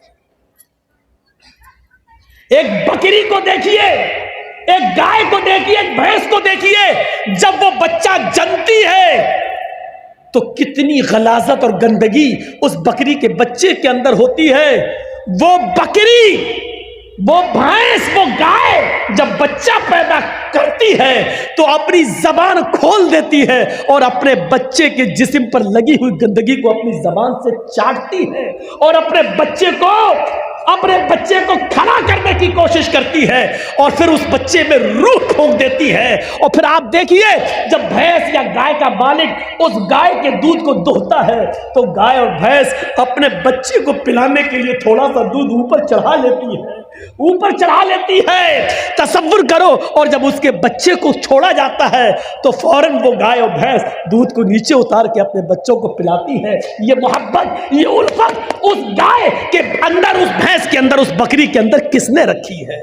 एक बकरी को देखिए, एक गाय को देखिए, एक भैंस को देखिए, जब वो बच्चा जनती है तो कितनी गलाजत और गंदगी उस बकरी के बच्चे के अंदर होती है। वो बकरी, वो भैंस, वो गाय जब बच्चा पैदा करती है तो अपनी जबान खोल देती है और अपने बच्चे के जिस्म पर लगी हुई गंदगी को अपनी जबान से चाटती है और अपने बच्चे को खड़ा करने की कोशिश करती है और फिर उस बच्चे में रूह फूंक देती है। और फिर आप देखिए, जब भैंस या गाय का मालिक उस गाय के दूध को दोहता है तो गाय और भैंस अपने बच्चे को पिलाने के लिए थोड़ा सा दूध ऊपर चढ़ा लेती है, तसव्वुर करो। और जब उसके बच्चे को छोड़ा जाता है तो फौरन वो गाय और भैंस दूध को नीचे उतार के अपने बच्चों को पिलाती है। ये मोहब्बत, ये उल्फत उस गाय के अंदर, उस भैंस के अंदर, उस बकरी के अंदर किसने रखी है?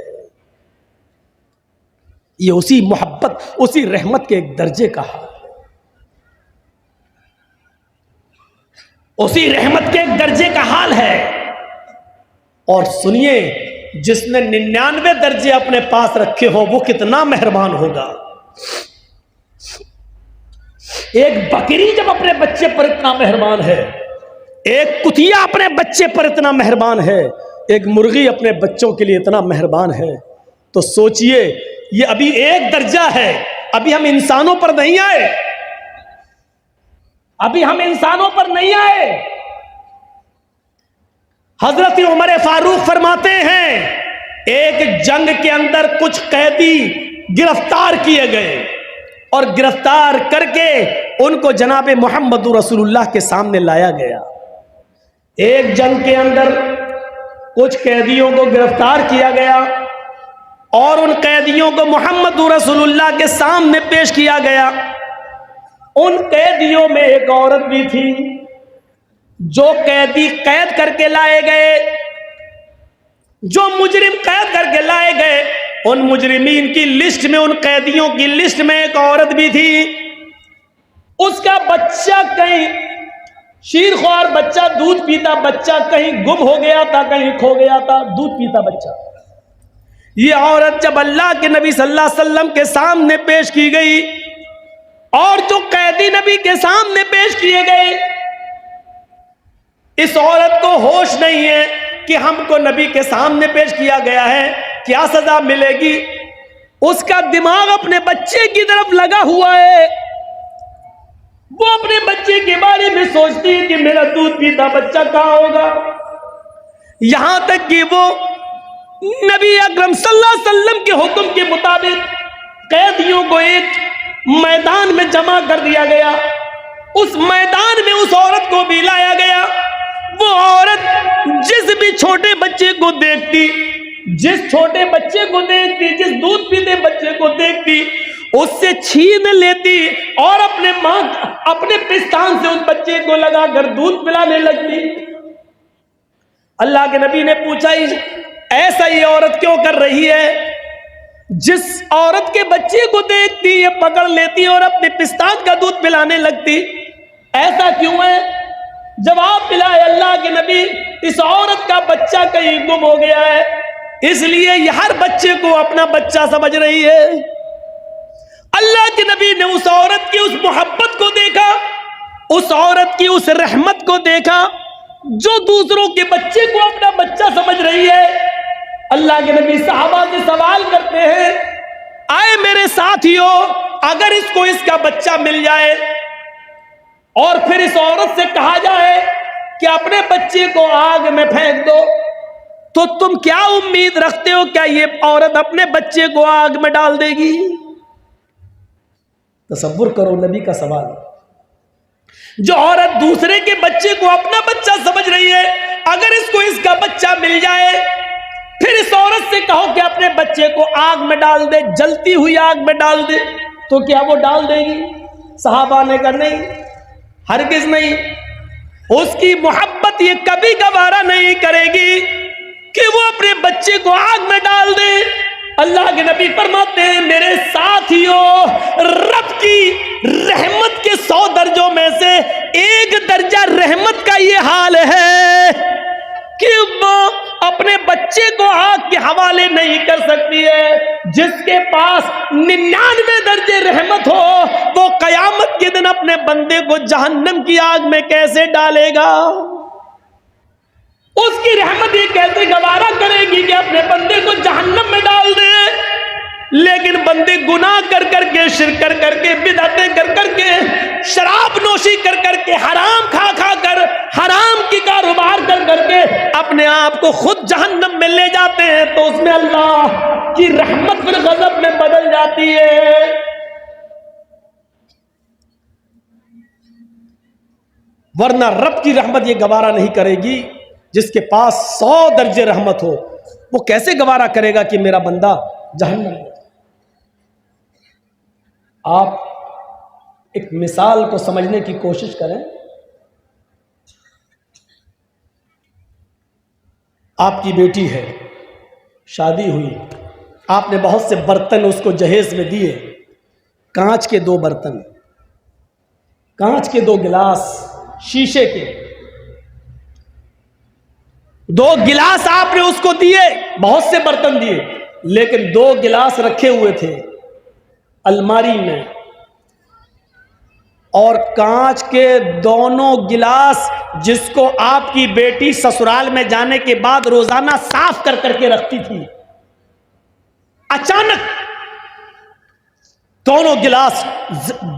ये उसी मोहब्बत, उसी रहमत के एक दर्जे का हाल, उसी रहमत के एक दर्जे का हाल है। और सुनिए, जिसने 99 दर्जे अपने पास रखे हो वो कितना मेहरबान होगा। एक बकरी जब अपने बच्चे पर इतना मेहरबान है, एक कुतिया अपने बच्चे पर इतना मेहरबान है, एक मुर्गी अपने बच्चों के लिए इतना मेहरबान है, तो सोचिए ये अभी एक दर्जा है। अभी हम इंसानों पर नहीं आए, हजरत उमर फारूक फरमाते हैं, एक जंग के अंदर कुछ कैदी गिरफ्तार किए गए और गिरफ्तार करके उनको जनाब मोहम्मद रसूलुल्लाह के सामने लाया गया। एक जंग के अंदर कुछ कैदियों को गिरफ्तार किया गया और उन कैदियों को मोहम्मद रसूलुल्लाह के सामने पेश किया गया। उन कैदियों में एक औरत भी थी। जो कैदी कैद करके लाए गए, जो मुजरिम कैद करके लाए गए, उन मुजरिमीन की लिस्ट में, उन कैदियों की लिस्ट में एक औरत भी थी। उसका बच्चा कहीं, शीरख्वार बच्चा, दूध पीता बच्चा कहीं गुम हो गया था, कहीं खो गया था, दूध पीता बच्चा। ये औरत जब अल्लाह के नबी सल्लल्लाहु अलैहि वसल्लम के सामने पेश की गई और जो कैदी नबी के सामने पेश किए गए, इस औरत को होश नहीं है कि हमको नबी के सामने पेश किया गया है, क्या सजा मिलेगी। उसका दिमाग अपने बच्चे की तरफ लगा हुआ है। वो अपने बच्चे के बारे में सोचती है कि मेरा दूध पीता बच्चा कहां होगा। यहां तक कि वो नबी अकरम सल्लल्लाहु अलैहि वसल्लम के हुक्म के मुताबिक कैदियों को एक मैदान में जमा कर दिया गया। उस मैदान में उस औरत को भी लाया गया। वो औरत जिस भी छोटे बच्चे को देखती, जिस छोटे बच्चे को देखती, जिस दूध पीते बच्चे को देखती, उससे छीन लेती और अपने पिस्तान से उस बच्चे को लगाकर दूध पिलाने लगती। अल्लाह के नबी ने पूछा, ऐसा ये औरत क्यों कर रही है? जिस औरत के बच्चे को देखती ये पकड़ लेती और अपने पिस्तान का दूध पिलाने लगती, ऐसा क्यों है? जवाब मिलाए अल्लाह के नबी, इस औरत का बच्चा कहीं गुम हो गया है, इसलिए ये हर बच्चे को अपना बच्चा समझ रही है। अल्लाह के नबी ने उस औरत की उस मोहब्बत को देखा, उस औरत की उस रहमत को देखा जो दूसरों के बच्चे को अपना बच्चा समझ रही है। अल्लाह के नबी सहाबा से सवाल करते हैं, आए मेरे साथियों, अगर इसको इसका बच्चा मिल जाए और फिर इस औरत से कहा जाए कि अपने बच्चे को आग में फेंक दो, तो तुम क्या उम्मीद रखते हो, क्या ये औरत अपने बच्चे को आग में डाल देगी? तसव्वुर करो नबी का सवाल। जो औरत दूसरे के बच्चे को अपना बच्चा समझ रही है, अगर इसको इसका बच्चा मिल जाए, फिर इस औरत से कहो कि अपने बच्चे को आग में डाल दे, जलती हुई आग में डाल दे, तो क्या वो डाल देगी? सहाबा ने कहा नहीं, हरगिज नहीं। उसकी मोहब्बत ये कभी गवारा नहीं करेगी कि वो अपने बच्चे को आग में डाल दे। अल्लाह के नबी फरमाते हैं, मेरे साथियों, रब की रहमत के 100 दर्जों में से एक दर्जा रहमत का ये हाल है कि वो अपने बच्चे को आग के हवाले नहीं कर सकती है। जिसके पास 99 दर्जे रहमत हो, वो कयामत के दिन अपने बंदे को जहन्नम की आग में कैसे डालेगा? उसकी रहमत ये कैसे गवारा करेगी कि अपने बंदे को जहन्नम में डाल दे? लेकिन बंदे गुनाह कर करके, शिर्क कर करके, बिदअतें कर करके, शराब नोशी कर करके, हराम खा खा कर, हराम की कारोबार कर करके अपने आप को खुद जहन्नम में ले जाते हैं, तो उसमें अल्लाह की रहमत फिर गजब में बदल जाती है। वरना रब की रहमत ये गवारा नहीं करेगी। जिसके पास 100 दर्जे रहमत हो, वो कैसे गवारा करेगा कि मेरा बंदा जहन्नम में? आप एक मिसाल को समझने की कोशिश करें। आपकी बेटी है, शादी हुई, आपने बहुत से बर्तन उसको जहेज में दिए, कांच के 2 बर्तन, कांच के 2 गिलास, शीशे के 2 गिलास आपने उसको दिए, बहुत से बर्तन दिए, लेकिन 2 गिलास रखे हुए थे अलमारी में, और कांच के दोनों गिलास जिसको आपकी बेटी ससुराल में जाने के बाद रोजाना साफ कर करके रखती थी, अचानक दोनों गिलास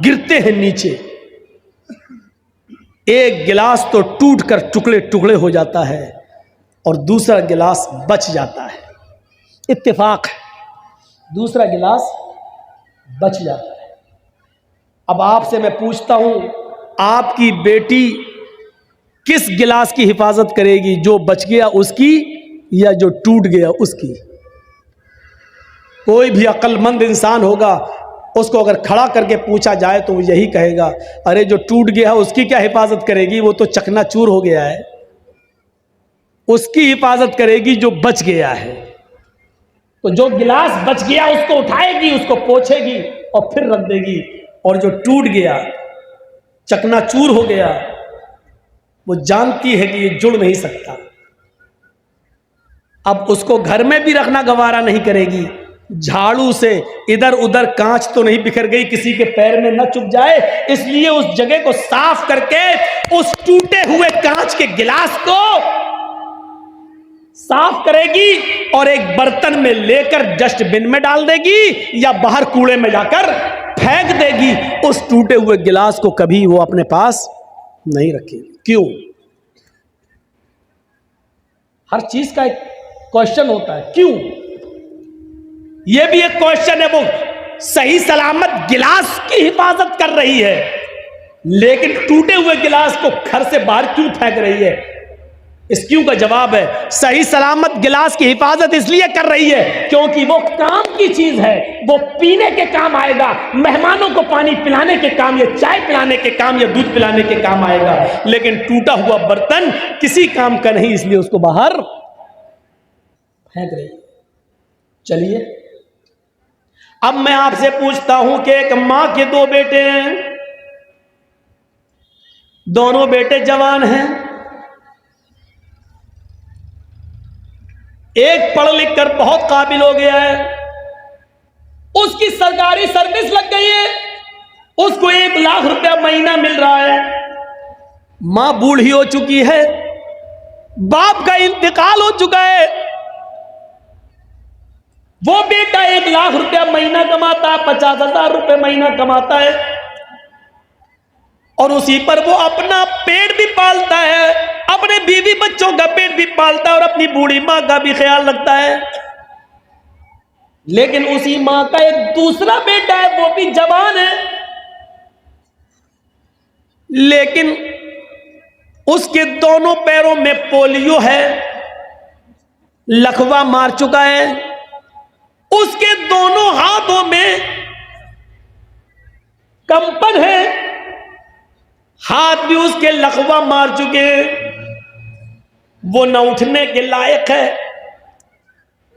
गिरते हैं नीचे। एक गिलास तो टूट कर टुकड़े टुकड़े हो जाता है और दूसरा गिलास बच जाता है। इत्तेफाक है, दूसरा गिलास बच जाता है। अब आपसे मैं पूछता हूं, आपकी बेटी किस गिलास की हिफाजत करेगी, जो बच गया उसकी या जो टूट गया उसकी? कोई भी अक्लमंद इंसान होगा, उसको अगर खड़ा करके पूछा जाए तो वो यही कहेगा, अरे जो टूट गया है उसकी क्या हिफाजत करेगी, वो तो चकनाचूर हो गया है। उसकी हिफाजत करेगी जो बच गया है। तो जो गिलास बच गया उसको उठाएगी, उसको पोंछेगी और फिर रख देगी, और जो टूट गया, चकनाचूर हो गया, वो जानती है कि ये जुड़ नहीं सकता। अब उसको घर में भी रखना गवारा नहीं करेगी। झाड़ू से इधर उधर कांच तो नहीं बिखर गई, किसी के पैर में न चुभ जाए, इसलिए उस जगह को साफ करके उस टूटे हुए कांच के गिलास को साफ करेगी और एक बर्तन में लेकर डस्टबिन में डाल देगी या बाहर कूड़े में जाकर फेंक देगी। उस टूटे हुए गिलास को कभी वो अपने पास नहीं रखेगी। क्यों? हर चीज का एक क्वेश्चन होता है, क्यों? यह भी एक क्वेश्चन है। वो सही सलामत गिलास की हिफाजत कर रही है, लेकिन टूटे हुए गिलास को घर से बाहर क्यों फेंक रही है? इस क्यों का जवाब है, सही सलामत गिलास की हिफाजत इसलिए कर रही है क्योंकि वो काम की चीज है, वो पीने के काम आएगा, मेहमानों को पानी पिलाने के काम या चाय पिलाने के काम या दूध पिलाने के काम आएगा। लेकिन टूटा हुआ बर्तन किसी काम का नहीं, इसलिए उसको बाहर फेंक रही। चलिए, अब मैं आपसे पूछता हूं कि एक मां के 2 बेटे हैं, दोनों बेटे जवान हैं। एक पढ़ लिख कर बहुत काबिल हो गया है, उसकी सरकारी सर्विस लग गई है, उसको 1 लाख रुपया महीना मिल रहा है। मां बूढ़ी हो चुकी है, बाप का इंतकाल हो चुका है, वो बेटा 1 लाख रुपया महीना कमाता है, 50,000 रुपये महीना कमाता है, और उसी पर वो अपना पेट भी पालता है, अपने बीवी बच्चों का पेट भी पालता है और अपनी बूढ़ी मां का भी ख्याल रखता है। लेकिन उसी मां का एक दूसरा बेटा है, वो भी जवान है, लेकिन उसके दोनों पैरों में पोलियो है, लकवा मार चुका है, उसके दोनों हाथों में कंपन है, हाथ भी उसके लकवा मार चुके हैं, वो न उठने के लायक है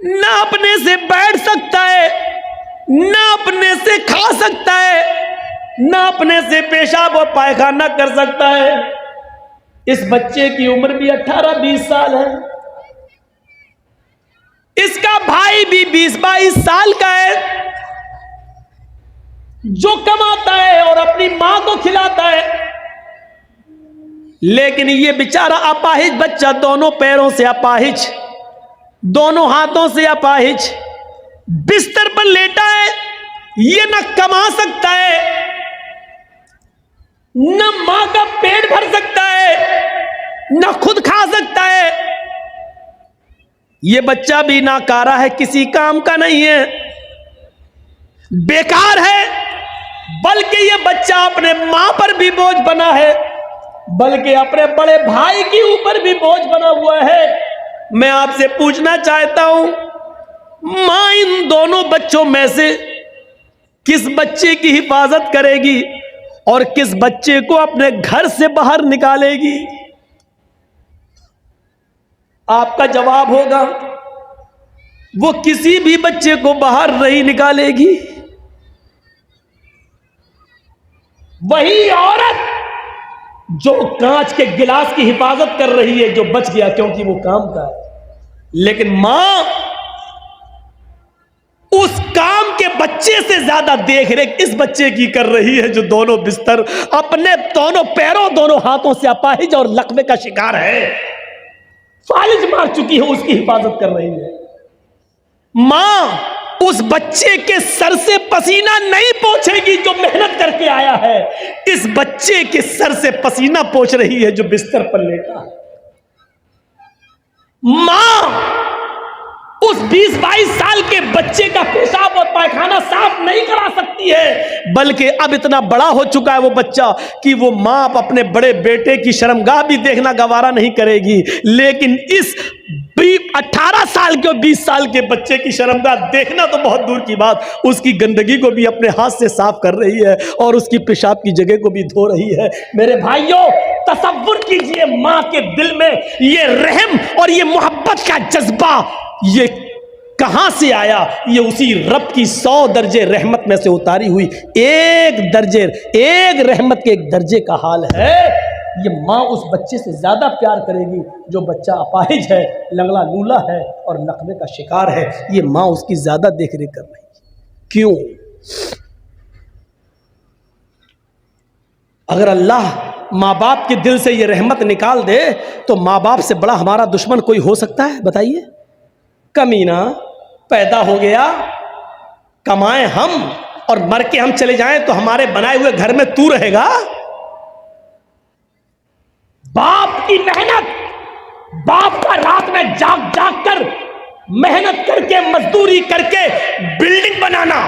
ना अपने से बैठ सकता है, ना अपने से खा सकता है, ना अपने से पेशाब और पायखाना कर सकता है। इस बच्चे की उम्र भी 18-20 साल है। इसका भाई भी 20-22 साल का है, जो कमाता है और अपनी मां को खिलाता है। लेकिन ये बेचारा अपाहिज बच्चा, दोनों पैरों से अपाहिज, दोनों हाथों से अपाहिज, बिस्तर पर लेटा है। ये न कमा सकता है, न मां का पेट भर सकता है, न खुद खा सकता है। ये बच्चा भी नाकारा है, किसी काम का नहीं है, बेकार है। बल्कि ये बच्चा अपने मां पर भी बोझ बना है, बल्कि अपने बड़े भाई के ऊपर भी बोझ बना हुआ है। मैं आपसे पूछना चाहता हूं, मां इन दोनों बच्चों में से किस बच्चे की हिफाजत करेगी और किस बच्चे को अपने घर से बाहर निकालेगी? आपका जवाब होगा, वो किसी भी बच्चे को बाहर नहीं निकालेगी। वही औरत जो कांच के गिलास की हिफाजत कर रही है, जो बच गया क्योंकि वो काम का है। लेकिन मां उस काम के बच्चे से ज्यादा देख रेख इस बच्चे की कर रही है, जो दोनों बिस्तर, अपने दोनों पैरों, दोनों हाथों से अपाहिज और लकवे का शिकार है, फालिज मार चुकी है, उसकी हिफाजत कर रही है। मां उस बच्चे के सर से पसीना नहीं पोंछेगी जो मेहनत करके आया है, इस बच्चे के सर से पसीना पोंछ रही है जो बिस्तर पर लेटा है। मां उस 20-22 साल के बच्चे का पेशाब और पायखाना साफ नहीं करा सकती है, बल्कि अब इतना बड़ा हो चुका है वो बच्चा कि वो मां अपने बड़े बेटे की शर्मगाह भी देखना गवारा नहीं करेगी। लेकिन इस 18 साल के और 20 साल के बच्चे की शर्मगाह देखना तो बहुत दूर की बात, उसकी गंदगी को भी अपने हाथ से साफ कर रही है और उसकी पेशाब की जगह को भी धो रही है। मेरे भाइयों, तसव्वुर कीजिए मां के दिल में ये रहम और ये मोहब्बत का जज्बा ये कहां से आया? ये उसी रब की 100 दर्जे रहमत में से उतारी हुई एक रहमत के एक दर्जे का हाल है। ये मां उस बच्चे से ज्यादा प्यार करेगी जो बच्चा अपाहिज है, लंगड़ा लूला है और नकमे का शिकार है। ये मां उसकी ज्यादा देख रेख कर रही है। क्यों? अगर अल्लाह माँ बाप के दिल से ये रहमत निकाल दे तो माँ बाप से बड़ा हमारा दुश्मन कोई हो सकता है? बताइए। कमीना पैदा हो गया, कमाएं हम और मर के हम चले जाएं तो हमारे बनाए हुए घर में तू रहेगा? बाप की मेहनत, बाप का रात में जाग जाग कर मेहनत करके मजदूरी करके बिल्डिंग बनाना,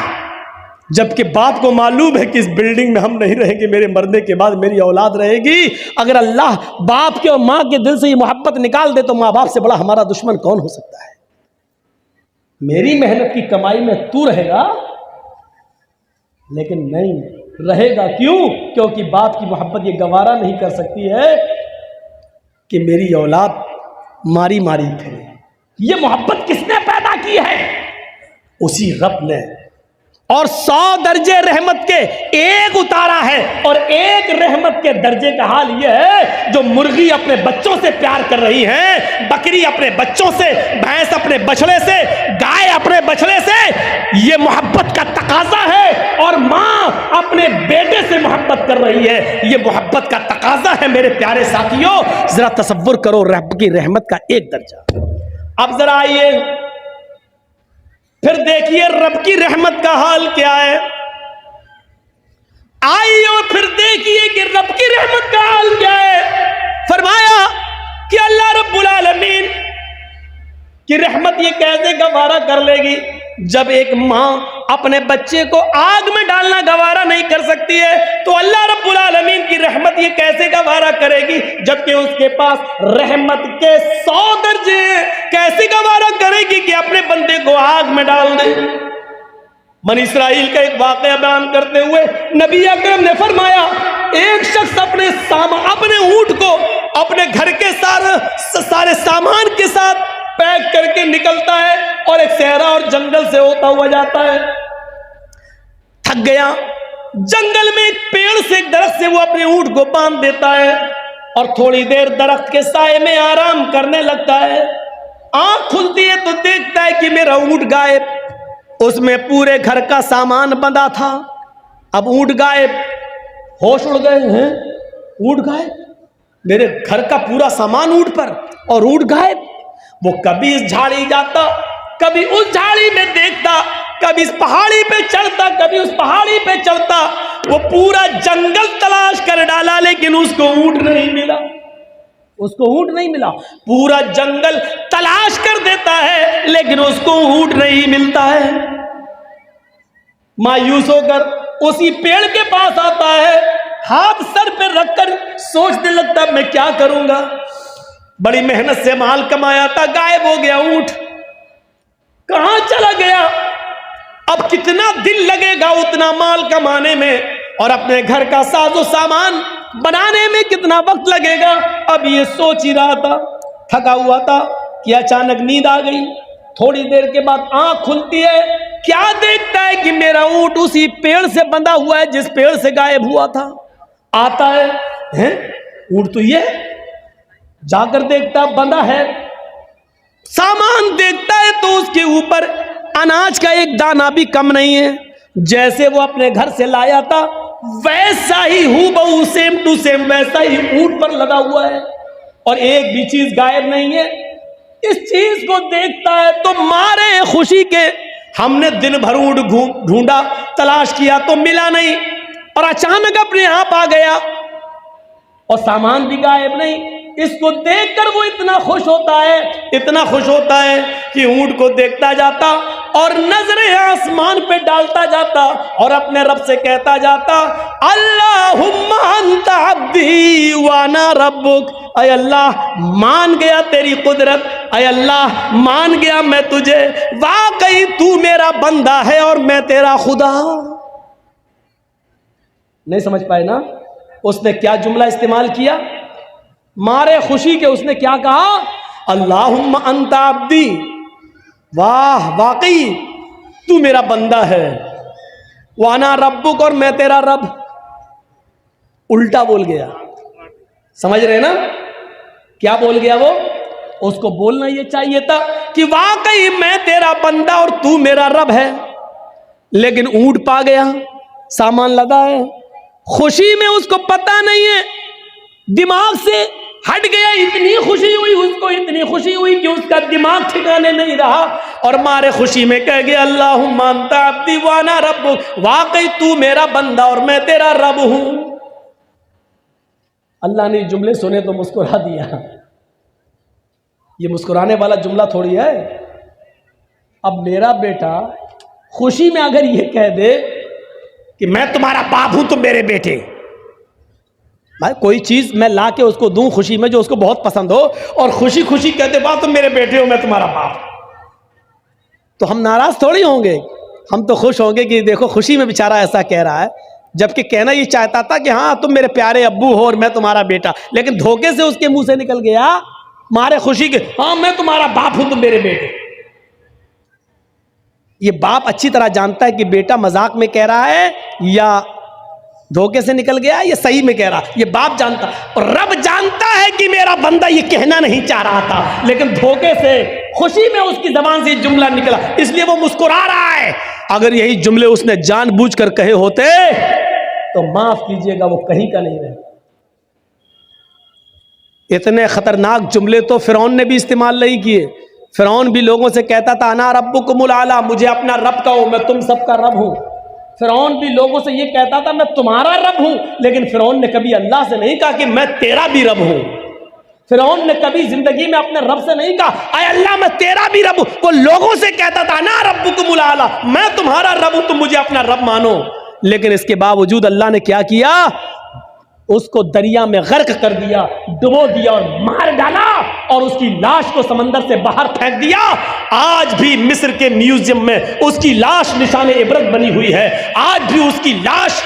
जबकि बाप को मालूम है कि इस बिल्डिंग में हम नहीं रहेंगे, मेरे मरने के बाद मेरी औलाद रहेगी। अगर अल्लाह बाप के और मां के दिल से ये मोहब्बत निकाल दे तो मां बाप से बड़ा हमारा दुश्मन कौन हो सकता है? मेरी मेहनत की कमाई में तू रहेगा, लेकिन नहीं रहेगा। क्यों? क्योंकि बाप की मोहब्बत ये गवारा नहीं कर सकती है कि मेरी औलाद मारी मारी फिरे। ये मोहब्बत किसने पैदा की है? उसी रब ने। और 100 दर्जे रहमत के एक उतारा है, और एक रहमत के दर्जे का हाल यह है जो मुर्गी अपने बच्चों से प्यार कर रही है, बकरी अपने बच्चों से, भैंस अपने बछड़े से, गाय अपने बछड़े से। ये मोहब्बत का तकाजा है और मां अपने बेटे से मोहब्बत कर रही है। ये मोहब्बत का तकाजा है मेरे प्यारे साथियों। जरा तसव्वुर करो रब की रहमत का एक दर्जा। अब जरा आइए फिर देखिए रब की रहमत का हाल क्या है। आइए और फिर देखिए कि रब की रहमत का हाल क्या है। फरमाया कि अल्लाह रब्बुल आलमीन की रहमत ये कैसे गवारा कर लेगी जब एक मां अपने बच्चे को आग में डालना गवारा नहीं कर सकती है, तो अल्लाह रब्बुल आलमीन की रहमत ये कैसे गवारा करेगी जबकि उसके पास रहमत के 100 दर्जे हैं। कैसे गवारा करेगी कि अपने बंदे को आग में डाल दे। बनी इस्राइल का एक वाकया बयान करते हुए नबी अकरम ने फरमाया, एक शख्स अपने ऊंट को अपने घर के सारे सामान के साथ पैक करके निकलता है और एक सहरा और जंगल से होता हुआ जाता है। थक गया, जंगल में एक पेड़ से, एक दरख्त से वो अपने ऊंट को बांध देता है और थोड़ी देर दरख्त के साए में आराम करने लगता है। आंख खुलती है तो देखता है कि मेरा ऊंट गायब। उसमें पूरे घर का सामान बंधा था। अब ऊंट गायब, होश उड़ गए हैं, ऊंट गायब, मेरे घर का पूरा सामान ऊंट पर और ऊंट गायब। वो कभी इस झाड़ी जाता, कभी उस झाड़ी में देखता, कभी इस पहाड़ी पे चढ़ता, कभी उस पहाड़ी पे चढ़ता। वो पूरा जंगल तलाश कर डाला लेकिन उसको ऊंट नहीं मिला, उसको ऊंट नहीं मिला। पूरा जंगल तलाश कर देता है लेकिन उसको ऊंट नहीं मिलता है। मायूस होकर उसी पेड़ के पास आता है, हाथ सर पे रखकर सोचने लगता मैं क्या करूंगा। बड़ी मेहनत से माल कमाया था, गायब हो गया ऊंट, कहां चला गया। अब कितना दिन लगेगा उतना माल कमाने में और अपने घर का साजो सामान बनाने में कितना वक्त लगेगा। अब ये सोच ही रहा था, थका हुआ था कि अचानक नींद आ गई। थोड़ी देर के बाद आंख खुलती है, क्या देखता है कि मेरा ऊंट उसी पेड़ से बंधा हुआ है जिस पेड़ से गायब हुआ था। आता है, ऊंट तो ये, जाकर देखता बंधा है। सामान देखता है तो उसके ऊपर अनाज का एक दाना भी कम नहीं है। जैसे वो अपने घर से लाया था वैसा ही हूबहू, सेम टू सेम वैसा ही ऊंट पर लगा हुआ है और एक भी चीज गायब नहीं है। इस चीज को देखता है तो मारे खुशी के, हमने दिन भर ऊंट ढूंढा, तलाश किया तो मिला नहीं और अचानक अपने आप आ गया और सामान भी गायब नहीं। इसको देखकर वो इतना खुश होता है, इतना खुश होता है कि ऊंट को देखता जाता और नजरें आसमान पे डालता जाता और अपने रब से कहता जाता, अल्लाहुम्मा अंता अब्दी व अना रब्बुक। अय अल्लाह, मान गया तेरी कुदरत, अय अल्लाह मान गया मैं तुझे, वाकई तू मेरा बंदा है और मैं तेरा खुदा। नहीं समझ पाए ना उसने क्या जुमला इस्तेमाल किया। मारे खुशी के उसने क्या कहा, अल्लाहुम्मा अंता अब्दी, वाह वाकई तू मेरा बंदा है, वाना रब्बुक और मैं तेरा रब। उल्टा बोल गया, समझ रहे ना क्या बोल गया वो। उसको बोलना ये चाहिए था कि वाकई मैं तेरा बंदा और तू मेरा रब है, लेकिन ऊंट पा गया, सामान लदा है। खुशी में उसको पता नहीं है, दिमाग से हट गया। इतनी खुशी हुई उसको, इतनी खुशी हुई कि उसका दिमाग ठिकाने नहीं रहा और मारे खुशी में कह गया, अल्लाहुम्मा अंता अब्दी व अना रब्बुक, वाकई तू मेरा बंदा और मैं तेरा रब हूं। अल्लाह ने जुमले सुने तो मुस्कुरा दिया। ये मुस्कुराने वाला जुमला थोड़ी है। अब मेरा बेटा खुशी में अगर ये कह दे कि मैं तुम्हारा बाप हूं तुम मेरे बेटे, भाई कोई चीज मैं ला के उसको दूं खुशी में जो उसको बहुत पसंद हो और खुशी खुशी कहते बाप तुम मेरे बेटे हो मैं तुम्हारा बाप, तो हम नाराज थोड़ी होंगे। हम तो खुश होंगे कि देखो खुशी में बेचारा ऐसा कह रहा है, जबकि कहना ये चाहता था कि हाँ तुम मेरे प्यारे अब्बू हो और मैं तुम्हारा बेटा, लेकिन धोखे से उसके मुंह से निकल गया मारे खुशी के, हाँ मैं तुम्हारा बाप हूं तुम मेरे बेटे। ये बाप अच्छी तरह जानता है कि बेटा मजाक में कह रहा है या धोखे से निकल गया, ये सही में कह रहा, ये बाप जानता। और रब जानता है कि मेरा बंदा ये कहना नहीं चाह रहा था, लेकिन धोखे से खुशी में उसकी जबान से जुमला निकला, इसलिए वो मुस्कुरा रहा है। अगर यही जुमले उसने जानबूझकर कहे होते तो माफ कीजिएगा वो कहीं का नहीं रहे। इतने खतरनाक जुमले तो फिरौन ने भी इस्तेमाल नहीं किए। फिरौन भी लोगों से कहता था अना रब्बुकुमुल आला, मुझे अपना रब कहो, मैं तुम सबका रब हूं। फिरौन भी लोगों से ये कहता था मैं तुम्हारा रब हूं, लेकिन फिरौन ने कभी अल्लाह से नहीं कहा कि मैं तेरा भी रब हूं। फिरौन ने कभी जिंदगी में अपने रब से नहीं कहा अय अल्लाह मैं तेरा भी रब हूं। वो लोगों से कहता था ना रब्बुकुमुल आला, मैं तुम्हारा रब हूं, तुम मुझे अपना रब मानो। लेकिन इसके बावजूद अल्लाह ने क्या किया, उसको दरिया में गर्क कर दिया, डुबो दिया और मार डाला और उसकी लाश को समंदर से बाहर फेंक दिया। आज भी मिस्र के म्यूजियम में उसकी लाश निशाने इबरत बनी हुई है। आज भी उसकी लाश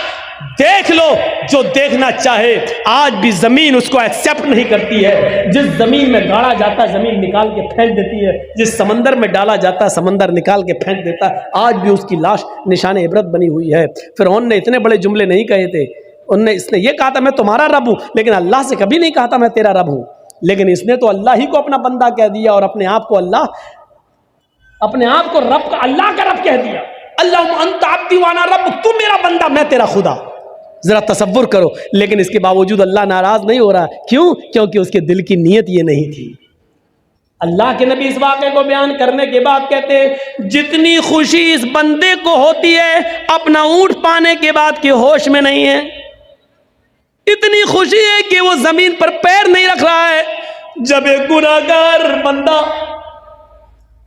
देख लो, जो देखना चाहे। आज भी जमीन उसको एक्सेप्ट नहीं करती है। जिस जमीन में गाड़ा जाता है जमीन निकाल के फेंक देती है, जिस समंदर में डाला जाता है समंदर निकाल के फेंक देता है। आज भी उसकी लाश निशान इबरत बनी हुई है। फिरौन ने इतने बड़े जुमले नहीं कहे थे। इसने ये कहा था मैं तुम्हारा रब हूं, लेकिन अल्लाह से कभी नहीं कहा था मैं तेरा रब हूं। लेकिन इसने तो अल्लाह ही को अपना बंदा कह दिया और अपने आप को रब का, अल्लाह का रब कह दिया। अल्लाह अंत अब्दी वाना रब, तू मेरा बंदा मैं तेरा खुदा। जरा तसव्वुर करो। लेकिन इसके बावजूद अल्लाह नाराज नहीं हो रहा। क्यों? क्योंकि उसके दिल की नीयत ये नहीं थी। अल्लाह के नबी इस वाक़े को बयान करने के बाद कहते हैं, जितनी खुशी इस बंदे को होती है अपना ऊंट पाने के बाद के होश में नहीं है, इतनी खुशी है कि वो जमीन पर पैर नहीं रख रहा है। जब एक गुनाहगार बंदा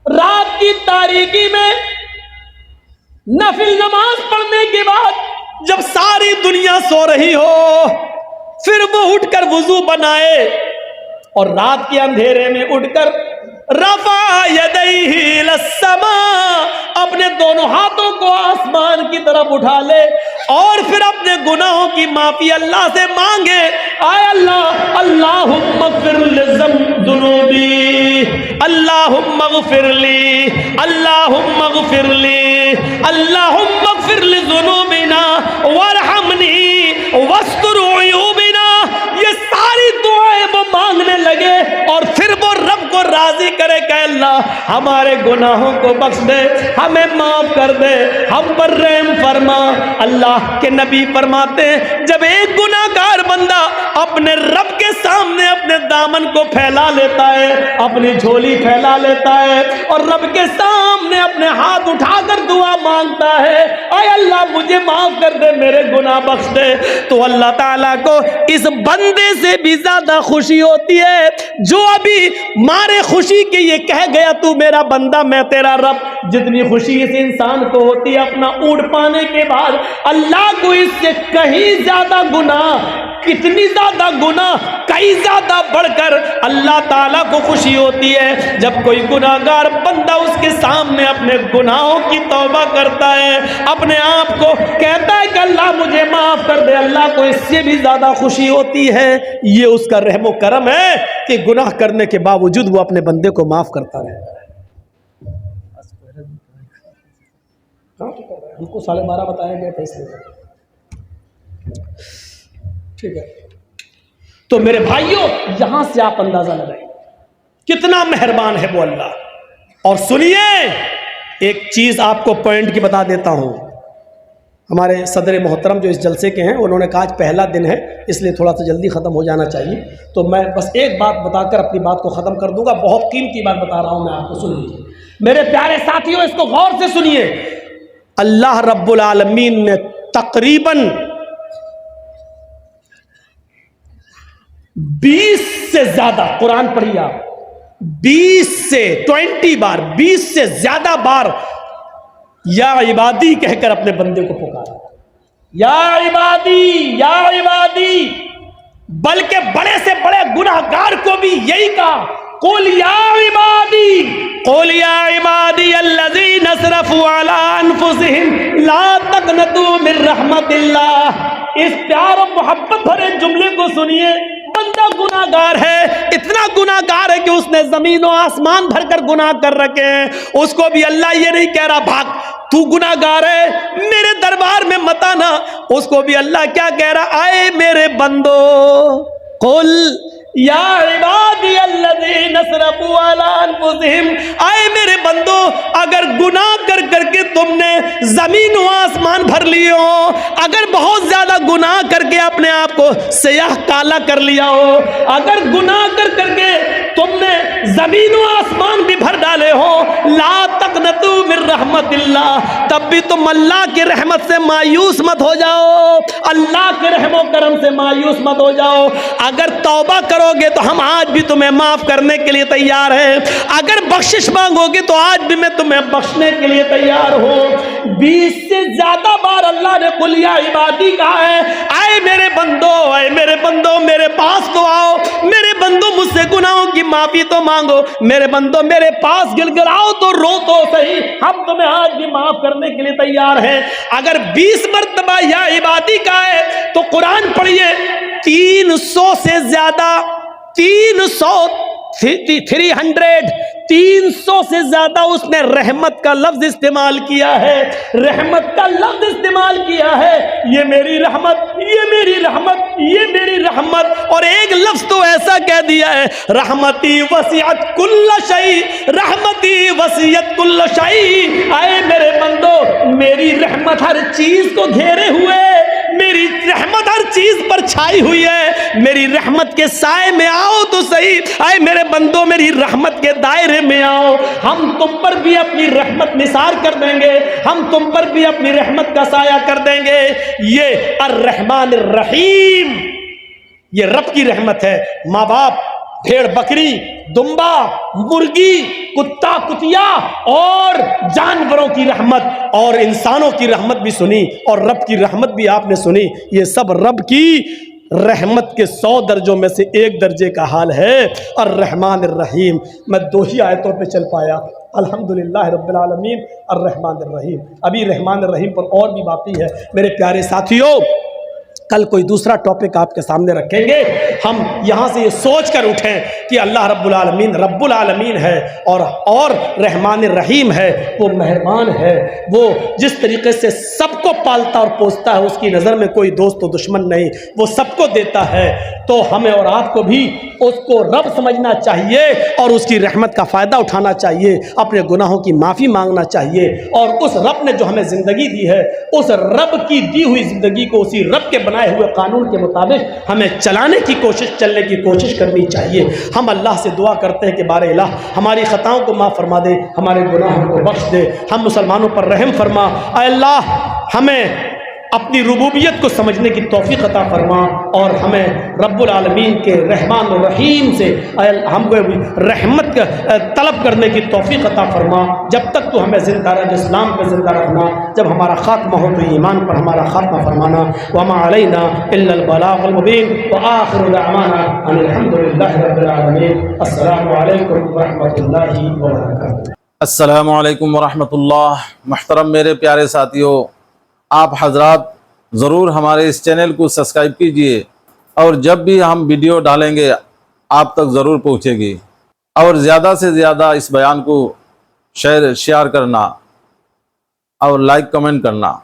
रात की तारीकी में नफिल नमाज पढ़ने के बाद जब सारी दुनिया सो रही हो, फिर वो उठकर वुजू बनाए और रात के अंधेरे में उठकर रफा यदैहि लस्समा, अपने दोनों हाथों को आसमान की तरफ उठा ले और फिर अपने गुनाहों की माफी अल्लाह से मांगे। आय अल्लाह, अल्लाहुम्मा ग़फ़िर लिज़ुनूबी, अल्लाहुम्मा ग़फ़िर ली, अल्लाहुम्मा ग़फ़िर ली, अल्लाहुम्मा ग़फ़िर लिज़ुनूबिना वरहमनी वस्तुर उयूबिना। ये सारी दुआएं वो मांगने लगे और फिर वो रब को राजी करे कि अल्लाह हमारे गुनाहों को बख्श दे, हमें माफ कर दे, हम पर रहम फरमा। अल्लाह के नबी फरमाते हैं, जब एक गुनाहगार बंदा अपने रब के सामने अपने दामन को फैला लेता है, अपनी झोली फैला लेता है और रब के सामने अपने हाथ उठाकर दुआ मांगता है, आय अल्लाह मुझे माफ कर दे, मेरे गुनाह बख्श दे, तो अल्लाह ताला को इस बंदे से भी ज्यादा खुशी होती है जो अभी मारे खुशी के ये कह गया तू मेरा बंदा मैं तेरा रब। जितनी खुशी इस इंसान को होती है अपना ऊँट पाने के बाद, अल्लाह को इससे कहीं ज्यादा गुनाह, कितनी ज्यादा गुनाह, कई ज्यादा बढ़कर अल्लाह ताला को खुशी होती है जब कोई गुनाहगार बंदा उसके सामने अपने गुनाहों की तौबा करता है, अपने आप को कहता है कि अल्लाह मुझे माफ कर दे। अल्लाह को इससे भी ज्यादा खुशी होती है। ये उसका रहमो करम है कि गुनाह करने के बावजूद वो अपने बंदे को माफ करता रहे। हमको 12:30 बताया गया था इसलिए, ठीक है। तो मेरे भाइयों, यहां से आप अंदाजा लगाइए कितना मेहरबान है वो अल्लाह। और सुनिए, एक चीज आपको पॉइंट की बता देता हूं। हमारे सदर मोहतरम जो इस जलसे के हैं, उन्होंने कहा आज पहला दिन है इसलिए थोड़ा सा जल्दी ख़त्म हो जाना चाहिए, तो मैं बस एक बात बताकर अपनी बात को ख़त्म कर दूंगा। बहुत कीमती बात बता रहा हूं मैं आपको, सुन लीजिए मेरे प्यारे साथियों, इसको गौर से सुनिए। अल्लाह रब्बुल आलमीन ने तकरीबन 20 से ज्यादा, कुरान पढ़िए आप, 20 से ज्यादा बार या इबादी कहकर अपने बंदे को पुकारा, या इबादी, बल्कि बड़े से बड़े गुनाहगार को भी यही कहा, कुल या इबादी अल्लज़ीना असरफ़ू अला अनफुसिहिम ला तक़नतू मिन रहमतिल्लाह। इस प्यार और मोहब्बत भरे जुमले को सुनिए। बंदा गुनाहगार है, इतना गुनाहगार है कि उसने जमीन और आसमान भरकर गुनाह कर रखे हैं। उसको भी अल्लाह ये नहीं कह रहा भाग, तू गुनाहगार है मेरे दरबार में मत आना। उसको भी अल्लाह क्या कह रहा, आए मेरे बंदो, कुल या इबादी अल्लज़ीना असरफ़ू अला अनफुसिहिम, आए मेरे बंदो, अगर गुनाह कर करके तुमने जमीन व आसमान भर लिए हो, अगर बहुत ज्यादा गुनाह करके अपने आप को स्याह काला कर लिया हो, अगर गुनाह कर करके तुमने जमीन व आसमान भी भर डाले हो, ला तक़नतू मिन रहमतिल्लाह, तब भी तुम अल्लाह की रहमत से मायूस मत हो जाओ, अल्लाह के रहमो करम से मायूस मत हो जाओ। अगर तौबा करोगे तो हम आज भी तुम्हें माफ करने के लिए तैयार हैं, अगर बख्शिश मांगोगे तो आज भी मैं तुम्हें बख्शने के लिए तैयार हूँ। 20 से ज्यादा बार अल्लाह ने कुल या इबादी कहा है, आए मेरे बंदो, आए मेरे बंदो, मेरे पास तो आओ, मेरे बंदो मुझसे गुनाहों की माफी तो मांगो। मेरे बंदो मेरे पास गिड़गिड़ाओ तो रो तो सही, हम तुम्हें आज भी माफ करने के लिए तैयार हैं। अगर 20 मरतबा या इबादी का है तो कुरान पढ़िए 300 से ज्यादा 300 से ज्यादा उसने रहमत का लफ्ज इस्तेमाल किया है, रहमत का लफ्ज इस्तेमाल किया है। ये मेरी रहमत, ये मेरी रहमत, ये मेरी रहमत। और एक लफ्ज तो ऐसा कह दिया है, रहमती वसीयत कुल्ल शई, रहमती वसीयत कुल्ल शई। आए मेरे बंदो, मेरी रहमत हर चीज को घेरे हुए, मेरी रहमत हर चीज पर छाई हुई है। मेरी रहमत के साए में आओ तो सही। आए मेरे बंदो, मेरी रहमत के दायरे में आओ। हम तुम पर भी अपनी रहमत निसार कर देंगे, हम तुम पर भी अपनी रहमत का साया कर देंगे। ये अर्रहमान रहीम, ये रब की रहमत है। माँ बाप, भेड़ बकरी, दुम्बा, मुर्गी, कुत्ता कुतिया और जानवरों की रहमत और इंसानों की रहमत भी सुनी और रब की रहमत भी आपने सुनी। ये सब रब की रहमत के 100 दर्जों में से एक दर्जे का हाल है, अर्रहमान रहीम। मैं 2 ही आयतों पे चल पाया, अल्हम्दुलिल्लाह रब्बिल आलमीन अर्रहमान रहीम। अभी रहमान रहीम पर और भी बाकी है। मेरे प्यारे साथियों, कल कोई दूसरा टॉपिक आपके सामने रखेंगे। हम यहाँ से ये सोच कर उठें कि अल्लाह रब्बुल आलमीन है और रहमान रहीम है, वो मेहरबान है, वो जिस तरीके से सबको पालता और पोसता है, उसकी नज़र में कोई दोस्त और दुश्मन नहीं, वो सबको देता है। तो हमें और आपको भी उसको रब समझना चाहिए और उसकी रहमत का फ़ायदा उठाना चाहिए, अपने गुनाहों की माफ़ी मांगना चाहिए और उस रब ने जो हमें ज़िंदगी दी है, उस रब की दी हुई ज़िंदगी को उसी रब के बनाए हुए कानून के मुताबिक हमें चलाने की कोशिश, चलने की कोशिश करनी चाहिए। हम अल्लाह से दुआ करते हैं कि बारे इलाह हमारी ख़ताओं को माफ़ फरमा दे, हमारे गुनाहों को बख्श दे, हम मुसलमानों पर रहम फरमा। ऐ अल्लाह हमें अपनी रुबूबियत को समझने की तौफीक अता फरमा और हमें रब्बुल आलमीन के रहमान और रहीम से हमको रहमत तलब करने की तौफीक अता फरमा। जब तक तो हमें ज़िंदा रह, इस्लाम पर ज़िंदा रखना, जब हमारा खात्मा हो तो ईमान पर हमारा खात्मा फरमाना। वमा अलैना इल्लल बलागुल मुबीन व आखिरु दअवाना अनिल हम्दुलिल्लाहि रब्बिल आलमीन। अस्सलामु अलैकुम व रहमतुल्लाहि व बरकातुहू। अस्सलामु अलैकुम व रहमतुल्लाह। मुहतरम मेरे प्यारे साथियों, आप हजरात ज़रूर हमारे इस चैनल को सब्सक्राइब कीजिए और जब भी हम वीडियो डालेंगे आप तक ज़रूर पहुँचेगी। और ज़्यादा से ज़्यादा इस बयान को शेयर करना और लाइक कमेंट करना।